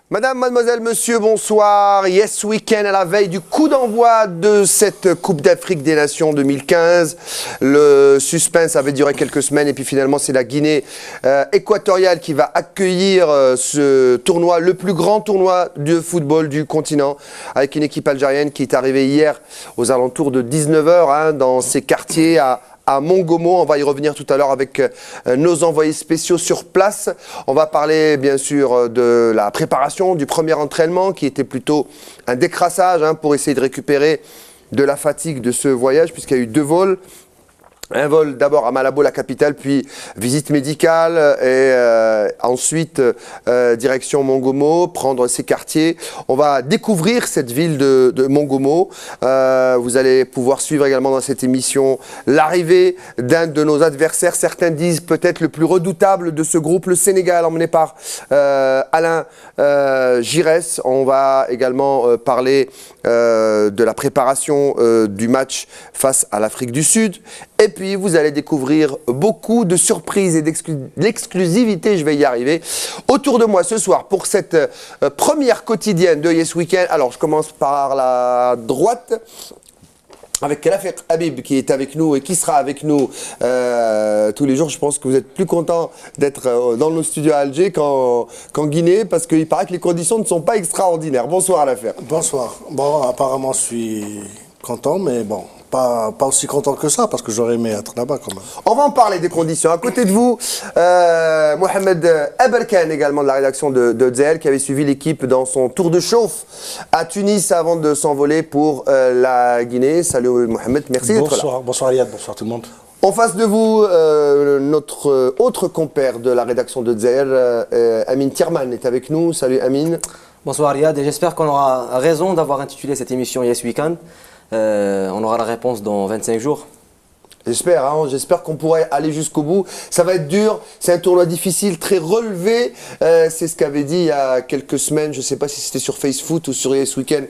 Madame, mademoiselle, monsieur, bonsoir. Yes Weekend à la veille du coup d'envoi de cette Coupe d'Afrique des Nations 2015. Le suspense avait duré quelques semaines et puis finalement c'est la Guinée équatoriale qui va accueillir ce tournoi, le plus grand tournoi de football du continent, avec une équipe algérienne qui est arrivée hier aux alentours de 19h dans ses quartiers à Mongomo. On va y revenir tout à l'heure avec nos envoyés spéciaux sur place. On va parler bien sûr de la préparation du premier entraînement qui était plutôt un décrassage pour essayer de récupérer de la fatigue de ce voyage puisqu'il y a eu 2 vols. Un vol d'abord à Malabo, la capitale, puis visite médicale et ensuite direction Mongomo, prendre ses quartiers. On va découvrir cette ville de Mongomo. Vous allez pouvoir suivre également dans cette émission l'arrivée d'un de nos adversaires. Certains disent peut-être le plus redoutable de ce groupe, le Sénégal, emmené par Alain Giresse. On va également parler de la préparation du match face à l'Afrique du Sud. Et puis, vous allez découvrir beaucoup de surprises et d'exclusivité, je vais y arriver, autour de moi ce soir pour cette première quotidienne de Yes Weekend. Alors, je commence par la droite, avec Kalafek Habib qui est avec nous et qui sera avec nous tous les jours. Je pense que vous êtes plus content d'être dans nos studios à Alger qu'en Guinée parce qu'il paraît que les conditions ne sont pas extraordinaires. Bonsoir Kalafek. Bonsoir. Bon, apparemment je suis content, mais bon, pas aussi content que ça parce que j'aurais aimé être là-bas quand même. On va en parler des conditions. À côté de vous, Mohamed Abelkan également de la rédaction de ZL qui avait suivi l'équipe dans son tour de chauffe à Tunis avant de s'envoler pour la Guinée. Salut Mohamed, merci d'être là. Bonsoir, bonsoir Riyad, bonsoir tout le monde. En face de vous, notre autre compère de la rédaction de ZL, Amin Tirman est avec nous. Salut Amin. Bonsoir Riyad et j'espère qu'on aura raison d'avoir intitulé cette émission Yes Weekend. On aura la réponse dans 25 jours. J'espère qu'on pourrait aller jusqu'au bout. Ça va être dur, c'est un tournoi difficile, très relevé. C'est ce qu'avait dit il y a quelques semaines, je ne sais pas si c'était sur FaceFoot ou sur Yes Weekend,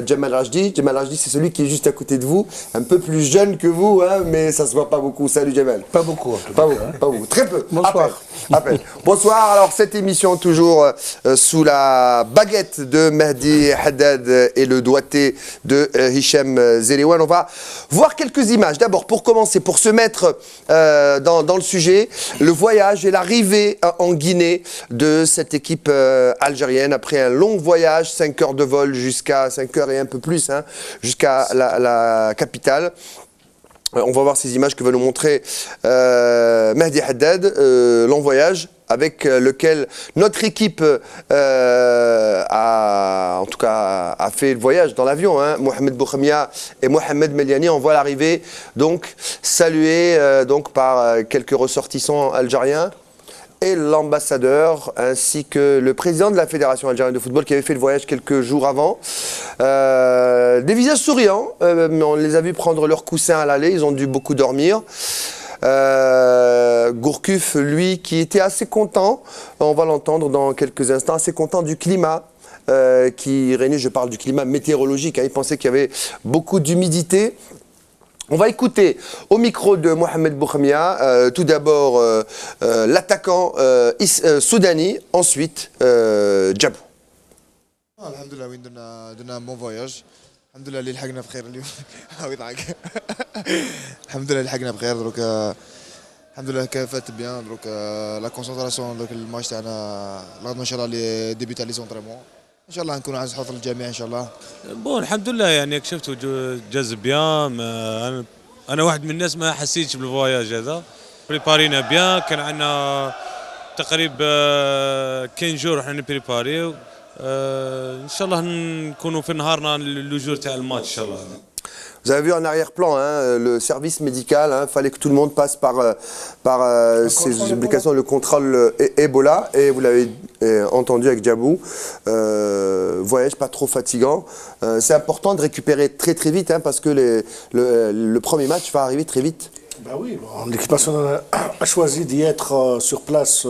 Jamal Rajdi. Jamal Rajdi, c'est celui qui est juste à côté de vous, un peu plus jeune que vous, mais ça ne se voit pas beaucoup. Salut Jamal. Pas beaucoup. Pas beaucoup, très peu. Bonsoir. À peine. Bonsoir, alors cette émission toujours sous la baguette de Mehdi Haddad et le doigté de Hicham Zeliwan. On va voir quelques images. D'abord, pour commencer, pour se mettre dans le sujet, le voyage et l'arrivée en Guinée de cette équipe algérienne après un long voyage, 5 heures de vol jusqu'à 5 heures et un peu plus, jusqu'à la capitale. On va voir ces images que va nous montrer Mehdi Haddad, long voyage avec lequel notre équipe a fait le voyage dans l'avion. Mohamed Boukhamia et Mohamed Meliani, on voit l'arrivée donc salués par quelques ressortissants algériens et l'ambassadeur ainsi que le président de la Fédération algérienne de football qui avait fait le voyage quelques jours avant. Des visages souriants, mais on les a vus prendre leur coussin à l'aller, ils ont dû beaucoup dormir. Gourcuff, lui, qui était assez content, on va l'entendre dans quelques instants, assez content du climat qui régnait, je parle du climat météorologique, il pensait qu'il y avait beaucoup d'humidité. On va écouter au micro de Mohamed Boukhamia, tout d'abord l'attaquant soudani, ensuite Djabou. Alhamdulillah, oui, on a un bon voyage. Alhamdulillah, اللي لحقنا بخير اليوم. يضحك. Alhamdulillah, اللي لحقنا بخير دروك. Alhamdulillah, كفات bien دروك la concentration دروك الماتش تاعنا لغد ان شاء الله لي ديبي تاع لي زونطريمون. ان شاء الله نكونوا عز حظ الجميع ان شاء الله. بون الحمد لله يعني شفتوا جاز بيان. انا واحد من الناس ما حسيتش بالفواياج هذا. بريبارينا بيان، كان عندنا تقريبا 15 جور احنا نبريباريو. ان شاء الله نكونوا في نهارنا لو تاع الماتش ان شاء الله. Vous avez vu en arrière-plan le service médical, fallait que tout le monde passe par ces obligations, le contrôle Ebola, et vous l'avez entendu avec Djabou, voyage pas trop fatigant. C'est important de récupérer très très vite parce que le premier match va arriver très vite. Ben oui, l'équipe nationale a choisi d'y être sur place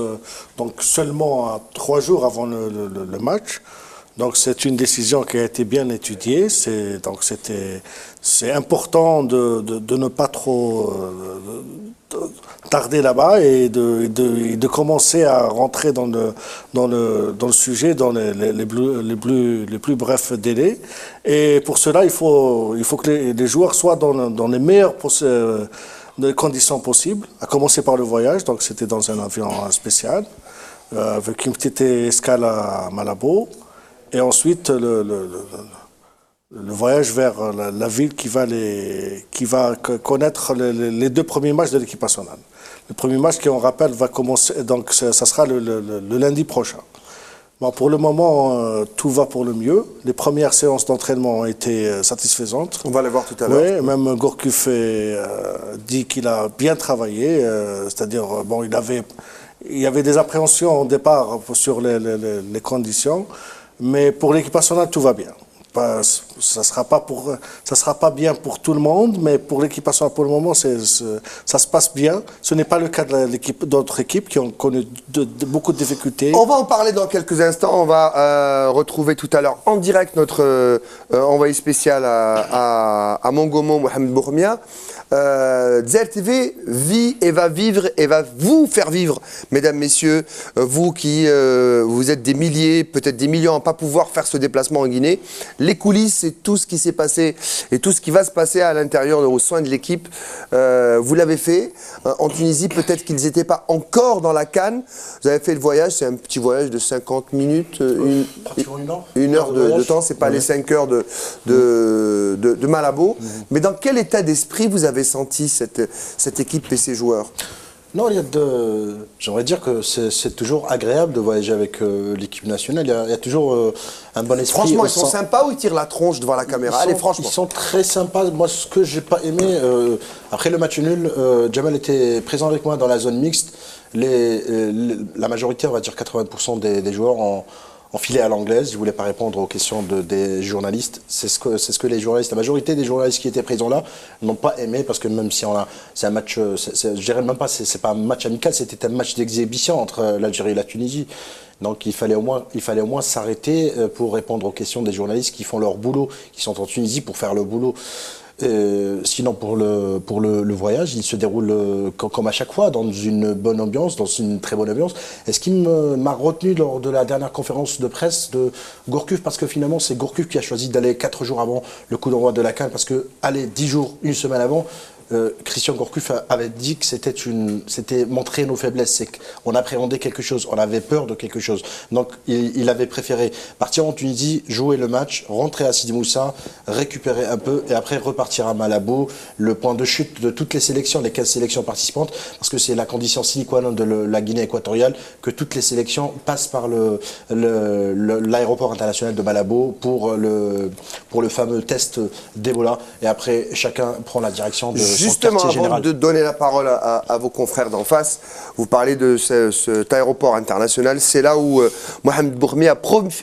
donc seulement 3 jours avant le match. Donc c'est une décision qui a été bien étudiée. C'est important de ne pas trop tarder là-bas et de commencer à rentrer dans le sujet dans les plus brefs délais. Et pour cela, il faut que les joueurs soient dans les meilleures conditions possibles, à commencer par le voyage. Donc c'était dans un avion spécial, avec une petite escale à Malabo. Et ensuite, le voyage vers la ville qui va connaître les 2 premiers matchs de l'équipe nationale. Le premier match qui, on rappelle, va commencer, donc ça sera le lundi prochain. Bon, pour le moment, tout va pour le mieux. Les premières séances d'entraînement ont été satisfaisantes. On va les voir tout à l'heure. Oui, même Gourcuff dit qu'il a bien travaillé, c'est-à-dire, bon, il y avait des appréhensions au départ sur les conditions, mais pour l'équipe nationale, tout va bien. Ça sera pas bien pour tout le monde, mais pour l'équipe nationale, pour le moment, ça se passe bien. Ce n'est pas le cas d'autres équipes qui ont connu beaucoup de difficultés. On va en parler dans quelques instants. On va retrouver tout à l'heure en direct notre envoyé spécial à Mongomo, Mohamed Bourmia. Zer TV vit et va vivre et va vous faire vivre, mesdames, messieurs, vous qui vous êtes des milliers, peut-être des millions à ne pas pouvoir faire ce déplacement en Guinée. Les coulisses, c'est tout ce qui s'est passé et tout ce qui va se passer à l'intérieur aux soins de l'équipe. Vous l'avez fait en Tunisie, peut-être qu'ils n'étaient pas encore dans la CAN. Vous avez fait le voyage, c'est un petit voyage de 50 minutes, une heure de temps, c'est pas les 5 heures de Malabo. Mais dans quel état d'esprit vous avez senti cette équipe et ces joueurs? Non, j'aimerais dire que c'est toujours agréable de voyager avec l'équipe nationale. Il y a toujours un bon esprit. Franchement, ils sont sympas ou ils tirent la tronche devant la caméra? Allez, franchement. Ils sont très sympas. Moi, ce que j'ai pas aimé, après le match nul, Jamal était présent avec moi dans la zone mixte. La majorité, on va dire 80% des joueurs en filet à l'anglaise. Je ne voulais pas répondre aux questions des journalistes. C'est ce que les journalistes, la majorité des journalistes qui étaient présents là, n'ont pas aimé, parce que même si c'est un match, je dirais même pas, c'est pas un match amical, c'était un match d'exhibition entre l'Algérie et la Tunisie. Donc il fallait au moins s'arrêter pour répondre aux questions des journalistes qui font leur boulot, qui sont en Tunisie pour faire le boulot. Sinon pour le voyage, il se déroule comme à chaque fois dans une bonne ambiance, dans une très bonne ambiance. Et ce qui m'a retenu lors de la dernière conférence de presse de Gourcuff, parce que finalement c'est Gourcuff qui a choisi d'aller 4 jours avant le coup d'envoi de la CAN, parce que aller 10 jours, une semaine avant, Christian Gourcuff avait dit que c'était montrer nos faiblesses, c'est qu'on appréhendait quelque chose, on avait peur de quelque chose. Donc il avait préféré partir en Tunisie, jouer le match, rentrer à Sidi Moussa, récupérer un peu et après repartir à Malabo, le point de chute de toutes les sélections, les 15 sélections participantes, parce que c'est la condition sine qua non de la Guinée équatoriale que toutes les sélections passent par l'aéroport international de Malabo pour le fameux test d'Ebola, et après chacun prend la direction de Justement, avant de donner la parole à vos confrères d'en face, vous parlez de cet aéroport international. C'est là où Mohamed Bourmia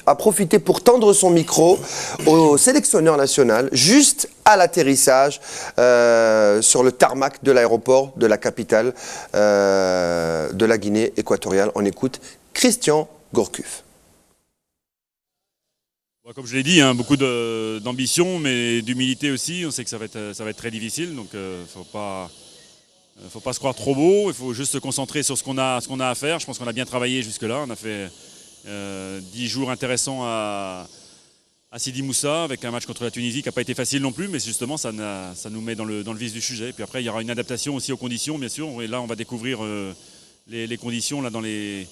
a profité pour tendre son micro au sélectionneur national, juste à l'atterrissage sur le tarmac de l'aéroport de la capitale de la Guinée équatoriale. On écoute Christian Gourcuff. Comme je l'ai dit, hein, beaucoup d'ambition, mais d'humilité aussi. On sait que ça va être très difficile, donc faut pas se croire trop beau. Il faut juste se concentrer sur ce qu'on a à faire. Je pense qu'on a bien travaillé jusque-là. On a fait 10 jours intéressants à Sidi Moussa, avec un match contre la Tunisie qui n'a pas été facile non plus, mais justement ça nous met dans le vif du sujet. Et puis après, il y aura une adaptation aussi aux conditions, bien sûr. Et là, on va découvrir les conditions là, dans les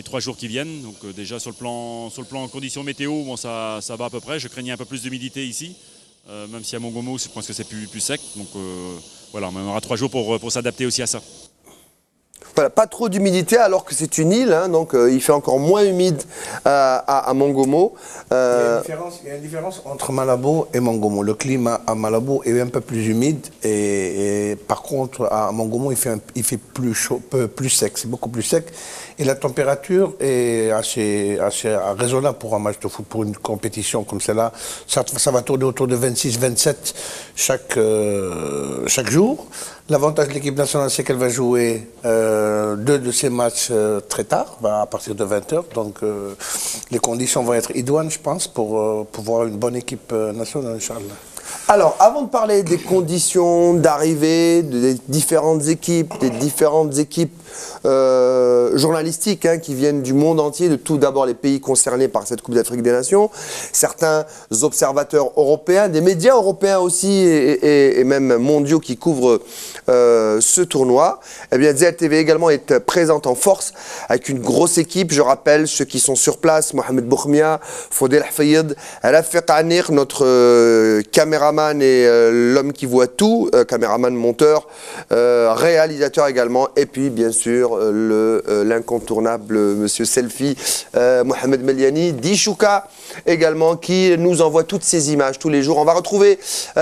3 jours qui viennent. Donc déjà sur le plan conditions météo, bon, ça va à peu près. Je craignais un peu plus d'humidité ici, même si à Mongomo, je pense que c'est plus sec. Donc voilà, on aura 3 jours pour s'adapter aussi à ça. Voilà, pas trop d'humidité alors que c'est une île, hein, donc il fait encore moins humide à Mongomo. Il y a une différence entre Malabo et Mongomo. Le climat à Malabo est un peu plus humide et par contre à Mongomo il fait plus chaud, plus sec, c'est beaucoup plus sec. Et la température est assez raisonnable pour un match de foot, pour une compétition comme celle-là. Ça va tourner autour de 26-27 chaque jour. L'avantage de l'équipe nationale, c'est qu'elle va jouer 2 de ces matchs très tard, à partir de 20h. Donc les conditions vont être idoines, je pense, pour voir une bonne équipe nationale, Inch'Allah. Alors, avant de parler des conditions d'arrivée des différentes équipes, journalistiques qui viennent du monde entier, de tout d'abord les pays concernés par cette Coupe d'Afrique des Nations, certains observateurs européens, des médias européens aussi et même mondiaux qui couvrent ce tournoi, eh bien ZTV également est présente en force avec une grosse équipe. Je rappelle ceux qui sont sur place: Mohamed Boukhmia, Fodel Hafayed, Rafiq Anir, notre caméraman et l'homme qui voit tout, caméraman, monteur, réalisateur également, et puis bien sûr l'incontournable monsieur Selfie, Mohamed Meliani, Dishouka également, qui nous envoie toutes ces images tous les jours. On va retrouver, il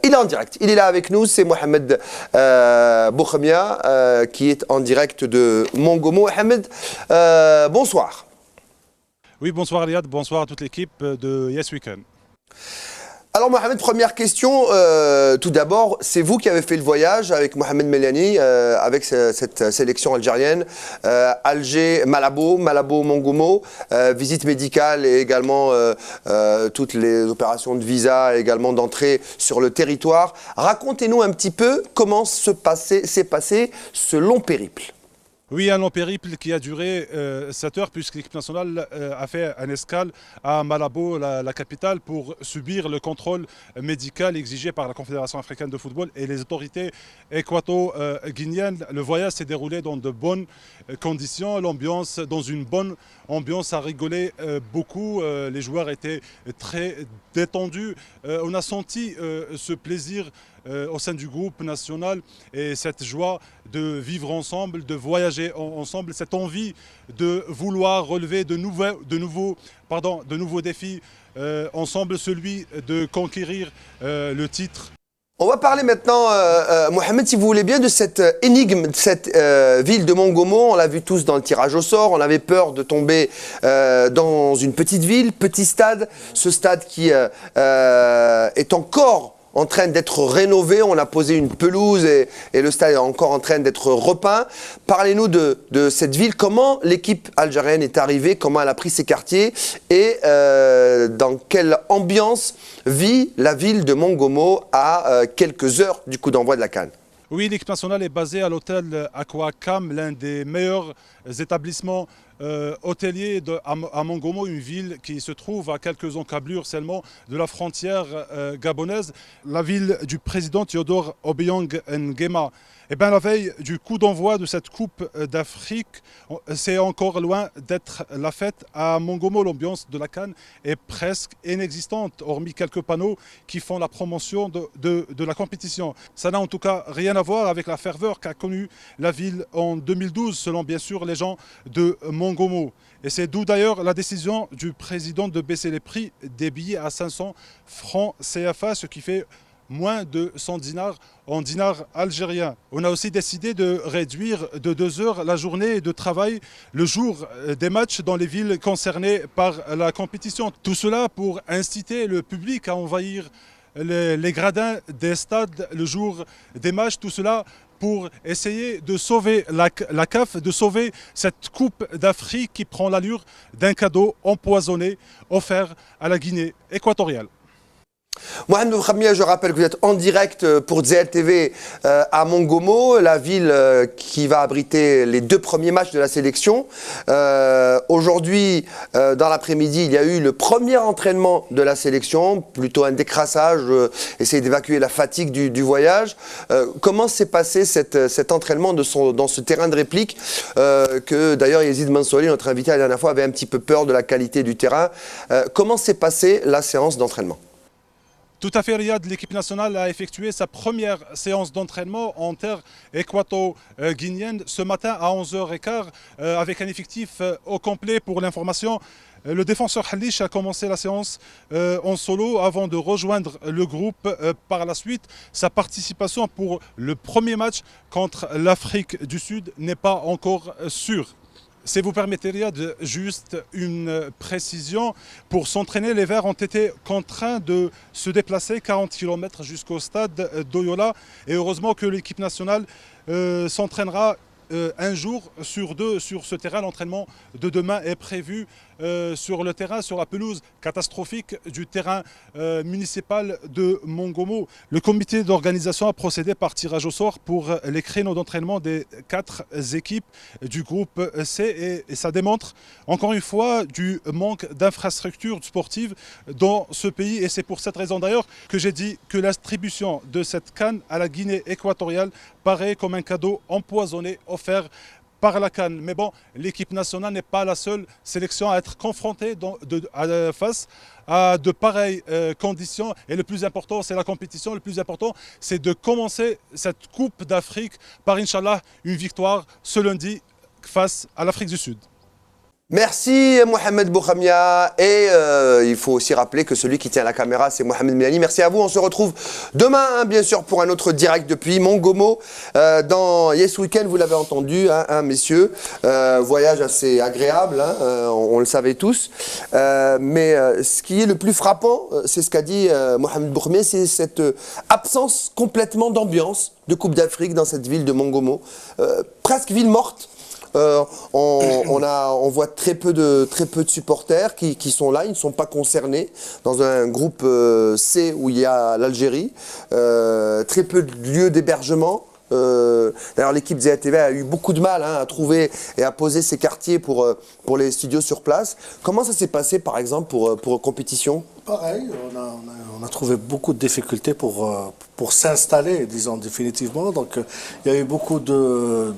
est en direct, il est là avec nous, c'est Mohamed Boukhmia qui est en direct de Mongomo. Mohamed, bonsoir. Oui, bonsoir Riyad, bonsoir à toute l'équipe de Yes Weekend. Alors Mohamed, première question, tout d'abord, c'est vous qui avez fait le voyage avec Mohamed Meliani, avec cette sélection algérienne, Alger, Malabo, Mongomo, visite médicale et également toutes les opérations de visa, également d'entrée sur le territoire. Racontez-nous un petit peu comment s'est passé ce long périple. Oui, un long périple qui a duré 7 heures, puisque l'équipe nationale a fait un escale à Malabo, la capitale, pour subir le contrôle médical exigé par la Confédération africaine de football et les autorités équato-guinéennes. Le voyage s'est déroulé dans de bonnes conditions, dans une bonne ambiance, à rigoler beaucoup. Les joueurs étaient très détendus. On a senti ce plaisir au sein du groupe national et cette joie de vivre ensemble, de voyager ensemble, cette envie de vouloir relever de nouveaux défis ensemble, celui de conquérir le titre. On va parler maintenant, Mohamed, si vous voulez bien, de cette énigme, de cette ville de Mongomo. On l'a vu tous dans le tirage au sort. On avait peur de tomber dans une petite ville, petit stade. Ce stade qui est encore en train d'être rénové. On a posé une pelouse et le stade est encore en train d'être repeint. Parlez-nous de cette ville. Comment l'équipe algérienne est arrivée, comment elle a pris ses quartiers et dans quelle ambiance vit la ville de Mongomo à quelques heures du coup d'envoi de la CAN. Oui, l'équipe nationale est basée à l'hôtel Aquacam, l'un des meilleurs établissements hôteliers à Mongomo, une ville qui se trouve à quelques encablures seulement de la frontière gabonaise. La ville du président Théodore Obiang Nguema. Eh bien, la veille du coup d'envoi de cette Coupe d'Afrique, c'est encore loin d'être la fête. À Mongomo, l'ambiance de la CAN est presque inexistante, hormis quelques panneaux qui font la promotion de la compétition. Ça n'a en tout cas rien à voir avec la ferveur qu'a connue la ville en 2012, selon bien sûr les gens de Mongomo. Et c'est d'où d'ailleurs la décision du président de baisser les prix des billets à 500 francs CFA, ce qui fait moins de 100 dinars en dinars algériens. On a aussi décidé de réduire de 2 heures la journée de travail le jour des matchs dans les villes concernées par la compétition. Tout cela pour inciter le public à envahir les gradins des stades le jour des matchs. Tout cela pour essayer de sauver la CAF, de sauver cette Coupe d'Afrique qui prend l'allure d'un cadeau empoisonné offert à la Guinée équatoriale. Mohamed Boukhmia, je rappelle que vous êtes en direct pour ZLTV à Mongomo, la ville qui va abriter les 2 premiers matchs de la sélection. Aujourd'hui, dans l'après-midi, il y a eu le premier entraînement de la sélection, plutôt un décrassage, essayer d'évacuer la fatigue du voyage. Comment s'est passé cet entraînement dans ce terrain de réplique que d'ailleurs Yazid Mansouri, notre invité la dernière fois, avait un petit peu peur de la qualité du terrain. Comment s'est passée la séance d'entraînement ? Tout à fait, Riyad. L'équipe nationale a effectué sa première séance d'entraînement en terre équato-guinéenne ce matin à 11h15 avec un effectif au complet. Pour l'information, le défenseur Halish a commencé la séance en solo avant de rejoindre le groupe par la suite. Sa participation pour le premier match contre l'Afrique du Sud n'est pas encore sûre. Si vous permettez, Riyad, juste une précision. Pour s'entraîner, les Verts ont été contraints de se déplacer 40 km jusqu'au stade d'Oyola. Et heureusement que l'équipe nationale s'entraînera un jour sur deux sur ce terrain. L'entraînement de demain est prévu sur le terrain, sur la pelouse catastrophique du terrain municipal de Mongomo. Le comité d'organisation a procédé par tirage au sort pour les créneaux d'entraînement des 4 équipes du groupe C et ça démontre encore une fois du manque d'infrastructures sportives dans ce pays et c'est pour cette raison d'ailleurs que j'ai dit que l'attribution de cette CAN à la Guinée équatoriale paraît comme un cadeau empoisonné offert par la CAN. Mais bon, l'équipe nationale n'est pas la seule sélection à être confrontée face à de pareilles conditions. Et le plus important, c'est la compétition. Le plus important, c'est de commencer cette Coupe d'Afrique par, Inch'Allah, une victoire ce lundi face à l'Afrique du Sud. Merci Mohamed Boukhamia et il faut aussi rappeler que celui qui tient la caméra c'est Mohamed Milani. Merci à vous, on se retrouve demain hein, bien sûr pour un autre direct depuis Mongomo dans Yes Weekend, vous l'avez entendu hein, messieurs, voyage assez agréable, hein, on le savait tous, mais ce qui est le plus frappant, c'est ce qu'a dit Mohamed Boukhamia, c'est cette absence complètement d'ambiance de Coupe d'Afrique dans cette ville de Mongomo, presque ville morte. On voit très peu de supporters qui sont là, ils ne sont pas concernés dans un groupe C où il y a l'Algérie, très peu de lieux d'hébergement. D'ailleurs l'équipe ZTV a eu beaucoup de mal hein, à trouver et à poser ses quartiers pour les studios sur place. Comment ça s'est passé par exemple pour compétition? Pareil, on a trouvé beaucoup de difficultés pour s'installer, disons définitivement. Donc il y a eu beaucoup de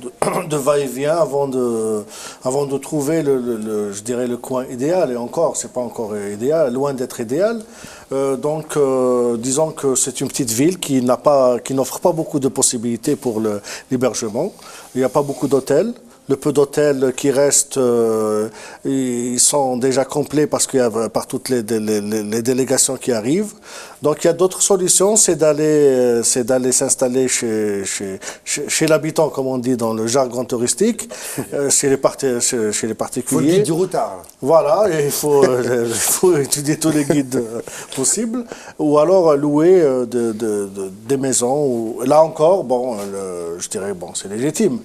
va-et-vient avant de trouver je dirais le coin idéal. Et encore, c'est pas encore idéal, loin d'être idéal. Donc disons que c'est une petite ville qui n'offre pas beaucoup de possibilités pour l'hébergement. Il n'y a pas beaucoup d'hôtels. Le peu d'hôtels qui restent, ils sont déjà complets parce qu'il y a par toutes les délégations qui arrivent. Donc il y a d'autres solutions, c'est d'aller s'installer chez l'habitant, comme on dit dans le jargon touristique, chez les particuliers. Il faut le guide du routard. Voilà, et il faut étudier tous les guides possibles, ou alors louer des maisons. Là encore, bon, je dirais bon, c'est légitime.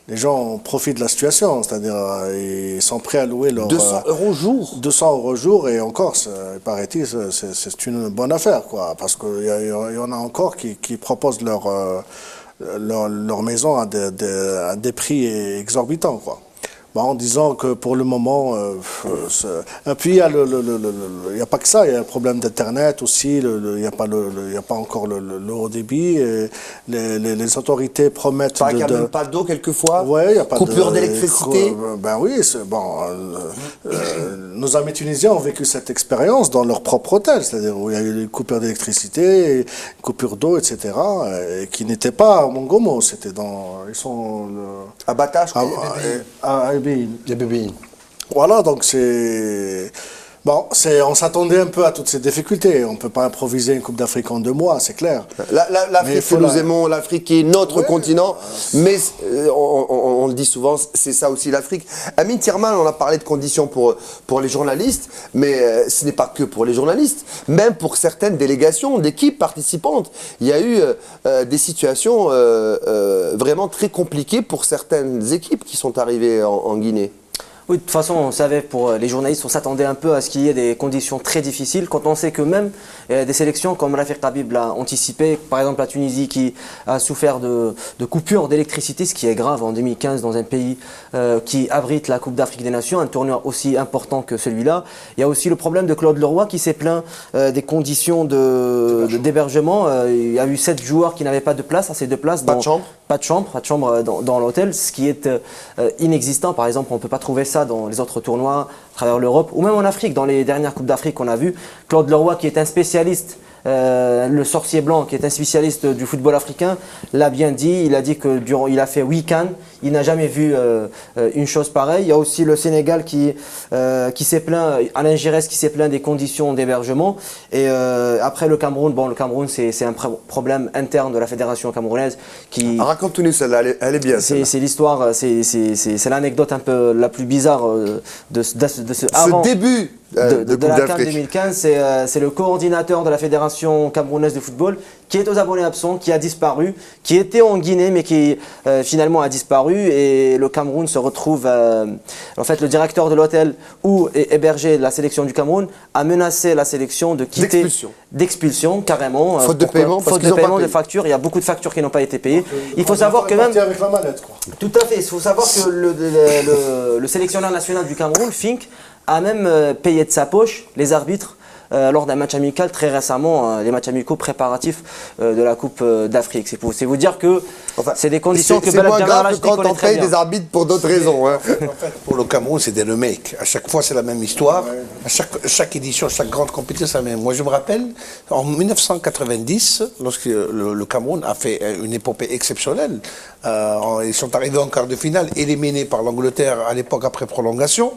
Les gens profitent de la situation, c'est-à-dire ils sont prêts à louer leur 200 € jour. 200 € jour et encore, paraît-il, c'est une bonne affaire, quoi, parce qu'il y en a encore qui proposent leur maison à des prix exorbitants, quoi. Bon, en disant que pour le moment, et puis il n'y a pas que ça, il y a le problème d'Internet aussi, il n'y a pas encore le haut débit, et les autorités promettent il n'y a même pas d'eau quelquefois, ouais, y a pas coupure d'électricité. Ben oui, bon, nos amis tunisiens ont vécu cette expérience dans leur propre hôtel, c'est-à-dire où il y a eu une coupure d'électricité, une coupure d'eau, etc., et qui n'étaient pas à Mongomo, c'était ils sont... à Bata, je crois. Les bébés. Voilà, donc c'est... Bon, on s'attendait un peu à toutes ces difficultés. On ne peut pas improviser une Coupe d'Afrique en 2 mois, c'est clair. L'Afrique que nous aimons, l'Afrique est notre continent, mais on le dit souvent, c'est ça aussi l'Afrique. Amin Thierman, on a parlé de conditions pour les journalistes, mais ce n'est pas que pour les journalistes, même pour certaines délégations d'équipes participantes. Il y a eu des situations vraiment très compliquées pour certaines équipes qui sont arrivées en Guinée. Oui, de toute façon, on savait, pour les journalistes, on s'attendait un peu à ce qu'il y ait des conditions très difficiles. Quand on sait que même des sélections comme Rafik Habib l'a anticipé, par exemple la Tunisie qui a souffert de coupures d'électricité, ce qui est grave en 2015 dans un pays qui abrite la Coupe d'Afrique des Nations, un tournoi aussi important que celui-là. Il y a aussi le problème de Claude Leroy qui s'est plaint des conditions d'hébergement. Il y a eu 7 joueurs qui n'avaient pas de place, assez de place. Pas de chambre. Pas de chambre dans l'hôtel, ce qui est inexistant. Par exemple, on ne peut pas trouver ça dans les autres tournois à travers l'Europe ou même en Afrique. Dans les dernières Coupes d'Afrique qu'on a vues, Claude Leroy, qui est un spécialiste, le sorcier blanc, qui est un spécialiste du football africain, l'a bien dit. Il a dit que il a fait 8 CAN, il n'a jamais vu une chose pareille. Il y a aussi le Sénégal qui s'est plaint, Alain Giresse qui s'est plaint des conditions d'hébergement. Et après le Cameroun, bon, le Cameroun c'est un problème interne de la fédération camerounaise qui... Raconte-nous celle-là, elle est bien. C'est l'histoire, c'est l'anecdote un peu la plus bizarre de ce début de la CAN 2015, c'est le coordinateur de la fédération camerounaise de football qui est aux abonnés absents, qui a disparu, qui était en Guinée mais qui finalement a disparu, et le Cameroun se retrouve, en fait le directeur de l'hôtel où est hébergé la sélection du Cameroun a menacé la sélection de quitter, d'expulsion carrément, faute de paiement, faute de paiement, de factures. Il y a beaucoup de factures qui n'ont pas été payées. Il faut savoir que même avec la mallette, quoi. tout à fait, il faut savoir que le sélectionneur national du Cameroun, Fink, a même payé de sa poche les arbitres lors d'un match amical très récemment, les matchs amicaux préparatifs de la Coupe d'Afrique. C'est vous dire que c'est des conditions que c'est moins Belal grave Jamal que quand on paye des arbitres pour d'autres raisons. Hein. En fait, pour le Cameroun, c'est des remakes. À chaque fois, c'est la même histoire. À chaque édition, chaque grande compétition, c'est la même. Moi, je me rappelle, en 1990, lorsque le Cameroun a fait une épopée exceptionnelle, ils sont arrivés en quart de finale, éliminés par l'Angleterre à l'époque après prolongation.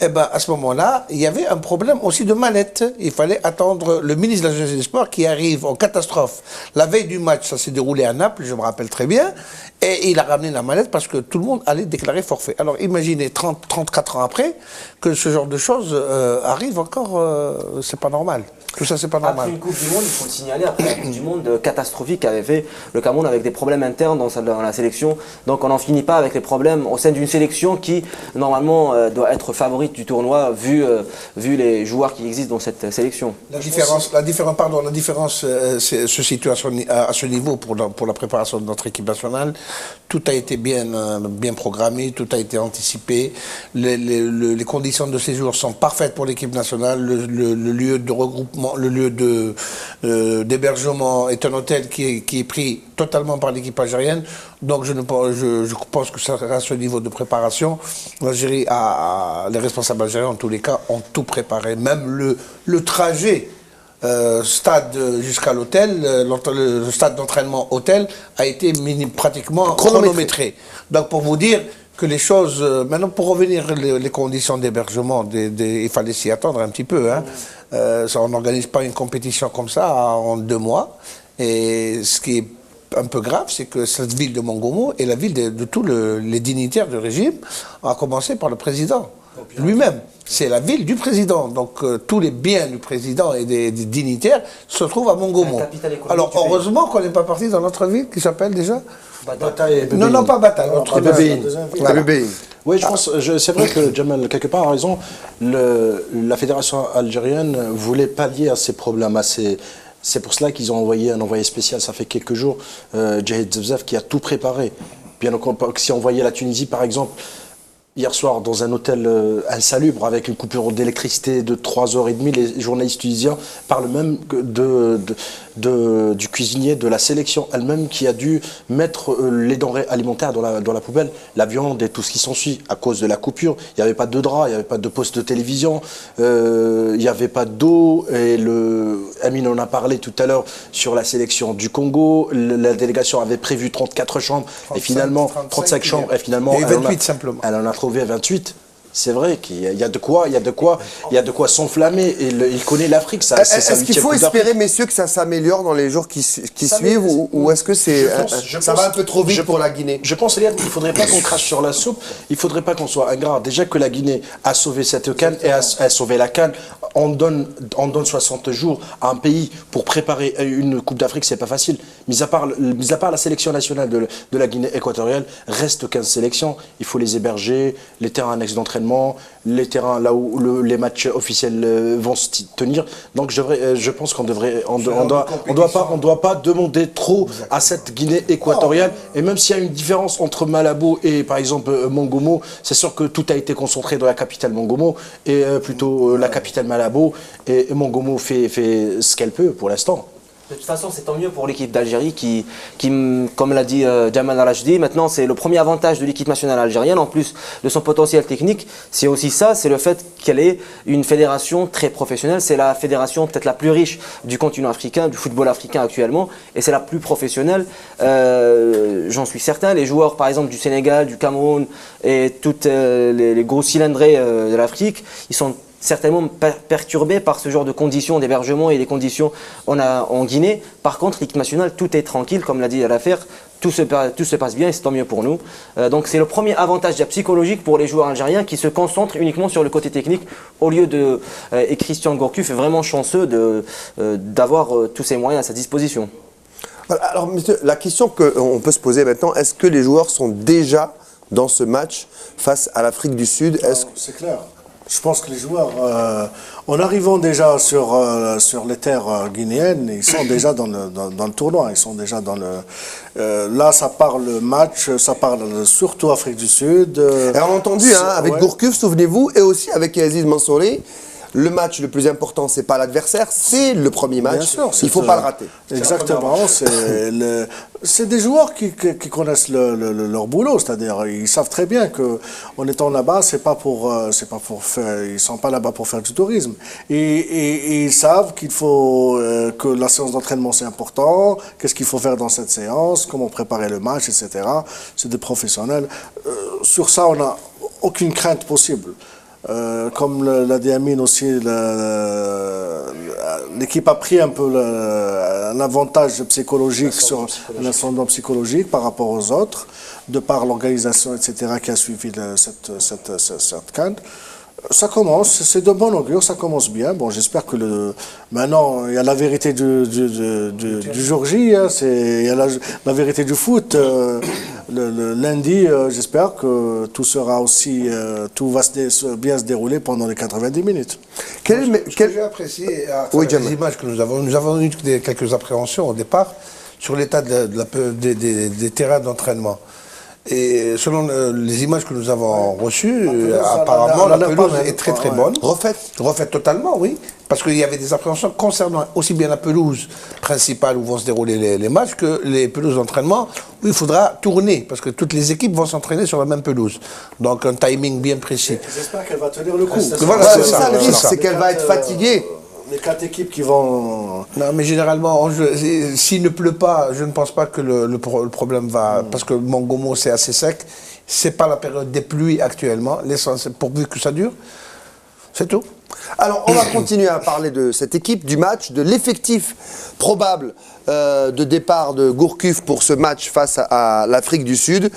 Eh ben, à ce moment-là, il y avait un problème aussi de mallette. Il fallait attendre le ministre de la Jeunesse et des Sports qui arrive en catastrophe. La veille du match, ça s'est déroulé à Naples, je me rappelle très bien, et il a ramené la mallette parce que tout le monde allait déclarer forfait. Alors imaginez, 34 ans après, que ce genre de choses arrive encore, c'est pas normal. Tout ça, c'est pas normal. Après une Coupe du Monde, il faut le signaler, après la Coupe du Monde catastrophique qu'avait fait le Cameroun avec des problèmes internes dans la sélection. Donc on n'en finit pas avec les problèmes au sein d'une sélection qui, normalement, doit être favorite du tournoi vu les joueurs qui existent dans cette sélection. La différence se situe à ce niveau pour la préparation de notre équipe nationale. Tout a été bien programmé, tout a été anticipé. Les conditions de séjour sont parfaites pour l'équipe nationale. Le lieu de regroupement, le lieu d'hébergement est un hôtel qui est pris totalement par l'équipe algérienne. Donc je pense que ça à ce niveau de préparation, l'Algérie les responsables algériens en tous les cas ont tout préparé. Même le trajet stade jusqu'à l'hôtel, le stade d'entraînement hôtel a été pratiquement chronométré. Donc pour vous dire que les choses, maintenant pour revenir les conditions d'hébergement, il fallait s'y attendre un petit peu. Hein. On n'organise pas une compétition comme ça en 2 mois. Et ce qui est un peu grave, c'est que cette ville de Mongomo est la ville de tous les dignitaires du régime, à commencer par le président lui-même. C'est la ville du président. Donc tous les biens du président et des dignitaires se trouvent à Mongomo. Alors heureusement qu'on n'est pas parti dans notre ville qui s'appelle déjà Bataille. Non, pas Bataille. Oui, je pense, c'est vrai que Jamal, quelque part, a raison. La fédération algérienne voulait pallier à ces problèmes, c'est pour cela qu'ils ont envoyé un envoyé spécial, ça fait quelques jours, Djahid Zevzef, qui a tout préparé. Bien si on voyait la Tunisie, par exemple, hier soir, dans un hôtel insalubre, avec une coupure d'électricité de 3h30, les journalistes tunisiens parlent même du cuisinier de la sélection elle-même qui a dû mettre les denrées alimentaires dans la poubelle, la viande et tout ce qui s'ensuit à cause de la coupure. Il n'y avait pas de drap, il n'y avait pas de poste de télévision, il n'y avait pas d'eau. Et Amine en a parlé tout à l'heure sur la sélection du Congo. La délégation avait prévu 34 chambres, 35, et finalement 35 chambres, et finalement et 28 simplement. Elle en a trouvé 28. C'est vrai qu'il y a de quoi s'enflammer, et il connaît l'Afrique. Est-ce qu'il faut espérer, messieurs, que ça s'améliore dans les jours qui suivent, ou est-ce que ça va un peu trop vite pour la Guinée? Je pense, Eliade, qu'il ne faudrait pas qu'on crache sur la soupe, il ne faudrait pas qu'on soit ingrat. Déjà que la Guinée a sauvé cette CAN et a sauvé la CAN, on donne 60 jours à un pays pour préparer une Coupe d'Afrique, c'est pas facile. Mis à part la sélection nationale de la Guinée équatoriale, reste 15 sélections. Il faut les héberger, les terrains annexes d'entraînement, les terrains là où les matchs officiels vont se tenir. Donc je pense qu'on doit pas demander trop à cette Guinée équatoriale. Et même s'il y a une différence entre Malabo et par exemple Mongomo, c'est sûr que tout a été concentré dans la capitale Mongomo et plutôt la capitale Malabo, et Mongomo fait ce qu'elle peut pour l'instant. De toute façon, c'est tant mieux pour l'équipe d'Algérie qui, comme l'a dit Jamal Al-Rajdi, maintenant c'est le premier avantage de l'équipe nationale algérienne, en plus de son potentiel technique, c'est aussi ça, c'est le fait qu'elle est une fédération très professionnelle. C'est la fédération peut-être la plus riche du continent africain, du football africain actuellement, et c'est la plus professionnelle. J'en suis certain, les joueurs par exemple du Sénégal, du Cameroun et toutes les gros cylindrés de l'Afrique, ils sont certainement perturbés par ce genre de conditions d'hébergement et les conditions en Guinée. Par contre, l'équipe nationale, tout est tranquille, comme l'a dit Alafer, tout se passe bien et c'est tant mieux pour nous. Donc c'est le premier avantage psychologique pour les joueurs algériens qui se concentrent uniquement sur le côté technique au lieu de... et Christian Gourcuff est vraiment chanceux d'avoir tous ces moyens à sa disposition. Voilà, alors, monsieur, la question qu'on peut se poser maintenant, est-ce que les joueurs sont déjà dans ce match face à l'Afrique du Sud? C'est clair. Je pense que les joueurs, en arrivant déjà sur les terres guinéennes, ils sont déjà dans le tournoi. Ils sont déjà dans le. Là, ça parle match, ça parle surtout Afrique du Sud. Et on a entendu, avec Gourcuff, souvenez-vous, et aussi avec Aziz Mansouri. Le match le plus important, c'est pas l'adversaire, c'est le premier match. Bien sûr, il ne faut pas le rater. Exactement. C'est des joueurs qui connaissent leur boulot, c'est-à-dire ils savent très bien que en étant là-bas, c'est pas pour faire, ils sont pas là-bas pour faire du tourisme. Et ils savent qu'il faut que la séance d'entraînement c'est important, qu'est-ce qu'il faut faire dans cette séance, comment préparer le match, etc. C'est des professionnels. Sur ça, on n'a aucune crainte possible. Comme l'a dit Amine aussi, l'équipe a pris un peu un avantage psychologique sur l'ascendant psychologique par rapport aux autres, de par l'organisation, etc., qui a suivi cette CAN. Ça commence, c'est de bon augure, ça commence bien. Bon, j'espère que maintenant, il y a la vérité du jour J, hein, il y a la vérité du foot. Le lundi, j'espère que tout sera aussi, tout va bien se dérouler pendant les 90 minutes. Ce que j'ai apprécié à travers les images que nous avons eu quelques appréhensions au départ sur l'état des terrains d'entraînement. Et selon les images que nous avons reçues, apparemment la pelouse est très très bonne. Refaite totalement, oui. Parce qu'il y avait des appréhensions concernant aussi bien la pelouse principale où vont se dérouler les matchs que les pelouses d'entraînement où il faudra tourner. Parce que toutes les équipes vont s'entraîner sur la même pelouse. Donc un timing bien précis. J'espère qu'elle va tenir le coup. Voilà, c'est ça le risque, c'est qu'elle va être fatiguée. Les 4 équipes qui vont... Non, mais généralement, s'il ne pleut pas, je ne pense pas que le problème va... Parce que Mongomo, c'est assez sec. Ce n'est pas la période des pluies actuellement. L'essentiel, pourvu que ça dure, c'est tout. Alors, on va continuer à parler de cette équipe, du match, de l'effectif probable de départ de Gourcuff pour ce match face à l'Afrique du Sud.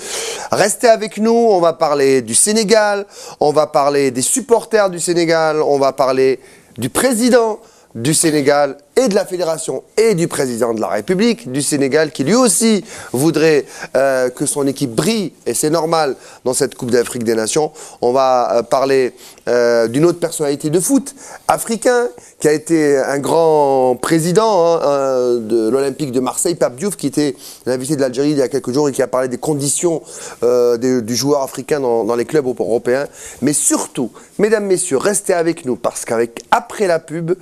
Restez avec nous, on va parler du Sénégal, on va parler des supporters du Sénégal, on va parler du président du Sénégal et de la Fédération et du président de la République du Sénégal qui lui aussi voudrait que son équipe brille, et c'est normal dans cette Coupe d'Afrique des Nations. On va parler d'une autre personnalité de foot africain qui a été un grand président de l'Olympique de Marseille, Pape Diouf, qui était l'invité de l'Algérie il y a quelques jours et qui a parlé des conditions du joueur africain dans les clubs européens. Mais surtout, mesdames, messieurs, restez avec nous parce qu'après la pub,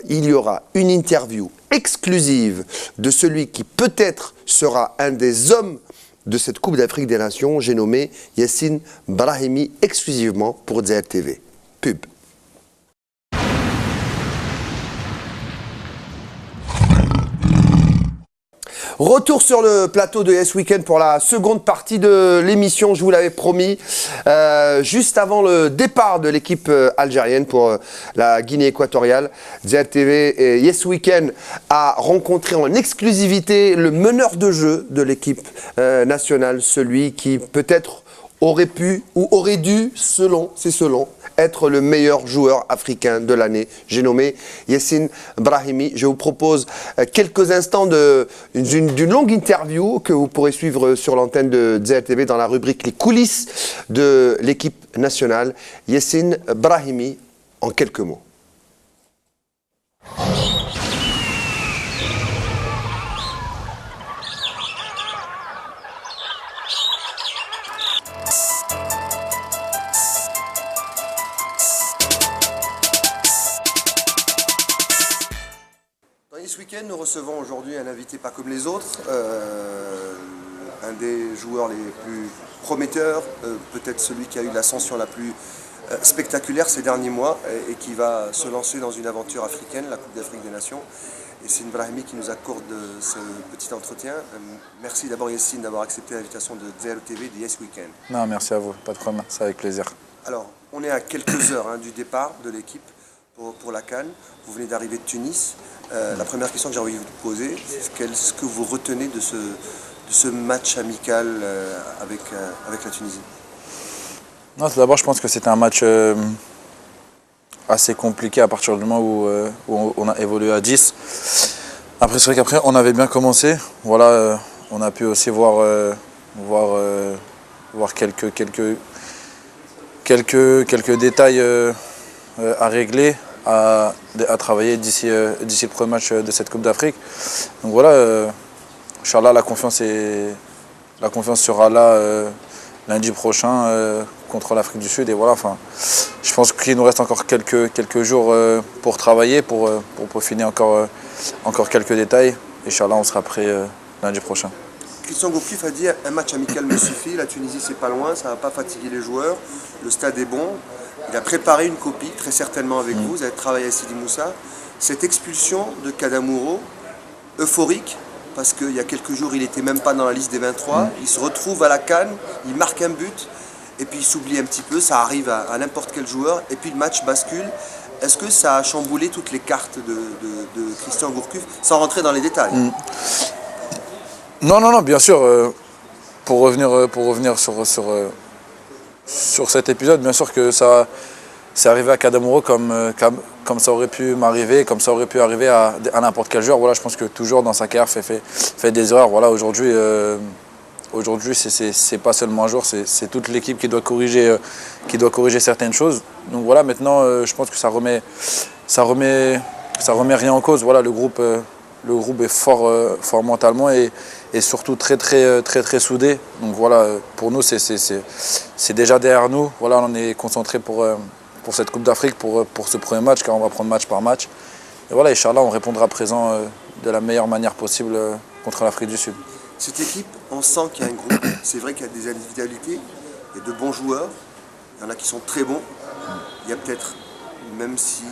il y aura une interview exclusive de celui qui peut-être sera un des hommes de cette Coupe d'Afrique des Nations. J'ai nommé Yassine Brahimi exclusivement pour Dzer TV. Pub. Retour sur le plateau de Yes Weekend pour la seconde partie de l'émission, je vous l'avais promis, juste avant le départ de l'équipe algérienne pour la Guinée équatoriale. Dzer TV et Yes Weekend a rencontré en exclusivité le meneur de jeu de l'équipe nationale, celui qui peut-être aurait pu ou aurait dû, selon, être le meilleur joueur africain de l'année. J'ai nommé Yassine Brahimi. Je vous propose quelques instants d'une longue interview que vous pourrez suivre sur l'antenne de Dzer TV dans la rubrique Les coulisses de l'équipe nationale. Yassine Brahimi, en quelques mots. Ce week-end, nous recevons aujourd'hui un invité pas comme les autres, un des joueurs les plus prometteurs, peut-être celui qui a eu l'ascension la plus spectaculaire ces derniers mois et qui va se lancer dans une aventure africaine, la Coupe d'Afrique des Nations. Et c'est Brahimi qui nous accorde ce petit entretien. Merci d'abord Yassine d'avoir accepté l'invitation de Dzer TV de Yes Weekend. Non, merci à vous, pas de problème, c'est avec plaisir. Alors, on est à quelques heures du départ de l'équipe pour la CAN. Vous venez d'arriver de Tunis. La première question que j'ai envie de vous poser, c'est qu'est-ce que vous retenez de ce match amical avec la Tunisie? Non, tout d'abord, je pense que c'était un match assez compliqué à partir du moment où on a évolué à 10. Après, c'est vrai qu'après, on avait bien commencé. Voilà, on a pu aussi voir quelques détails à régler, à travailler d'ici le premier match de cette Coupe d'Afrique. Donc voilà, Inch'Allah, la confiance sera là lundi prochain contre l'Afrique du Sud. Et voilà, enfin, je pense qu'il nous reste encore quelques jours pour travailler, pour peaufiner encore quelques détails. Inch'Allah, on sera prêt lundi prochain. Christian Gourcuff a dit un match amical me suffit, la Tunisie c'est pas loin, ça va pas fatiguer les joueurs, le stade est bon. Il a préparé une copie, très certainement avec vous avez travaillé à Sidi Moussa. Cette expulsion de Kadamouro, euphorique, parce qu'il y a quelques jours il n'était même pas dans la liste des 23, il se retrouve à la CAN, il marque un but, et puis il s'oublie un petit peu, ça arrive à n'importe quel joueur, et puis le match bascule. Est-ce que ça a chamboulé toutes les cartes de Christian Gourcuff, sans rentrer dans les détails Non, bien sûr. Pour revenir sur cet épisode, bien sûr que ça c'est arrivé à Kadamouro comme ça aurait pu m'arriver, comme ça aurait pu arriver à n'importe quel joueur. Voilà, je pense que toujours dans sa carrière fait des erreurs. Voilà, aujourd'hui c'est pas seulement un joueur, c'est toute l'équipe qui doit corriger certaines choses. Donc voilà, maintenant je pense que ça remet rien en cause. Voilà, le groupe est fort mentalement et surtout très soudé. Donc voilà, pour nous c'est déjà derrière nous. Voilà, on est concentré pour cette Coupe d'Afrique, pour ce premier match, car on va prendre match par match. Et voilà, Inch'Allah, on répondra présent de la meilleure manière possible contre l'Afrique du Sud. Cette équipe, on sent qu'il y a un groupe. C'est vrai qu'il y a des individualités, il y a de bons joueurs, il y en a qui sont très bons. Il y a peut-être, même si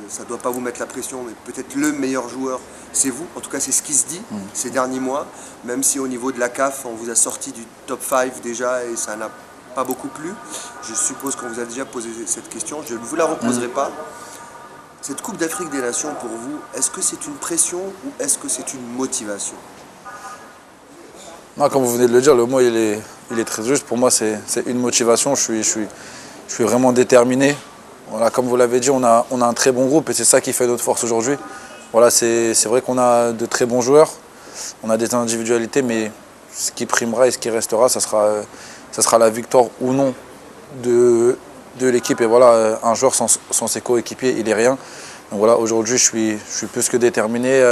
ça ne doit pas vous mettre la pression, mais peut-être le meilleur joueur, c'est vous. En tout cas, c'est ce qui se dit ces derniers mois. Même si au niveau de la CAF, on vous a sorti du top 5 déjà et ça n'a pas beaucoup plu. Je suppose qu'on vous a déjà posé cette question. Je ne vous la reposerai pas. Cette Coupe d'Afrique des Nations, pour vous, est-ce que c'est une pression ou est-ce que c'est une motivation? Non, comme vous venez de le dire, le mot il est très juste. Pour moi, c'est une motivation. Je suis vraiment déterminé. Voilà, comme vous l'avez dit, on a un très bon groupe et c'est ça qui fait notre force aujourd'hui. Voilà, c'est vrai qu'on a de très bons joueurs, on a des individualités, mais ce qui primera et ce qui restera, ça sera la victoire ou non de l'équipe. Et voilà, un joueur sans ses coéquipiers, il est rien. Donc voilà, aujourd'hui, je suis plus que déterminé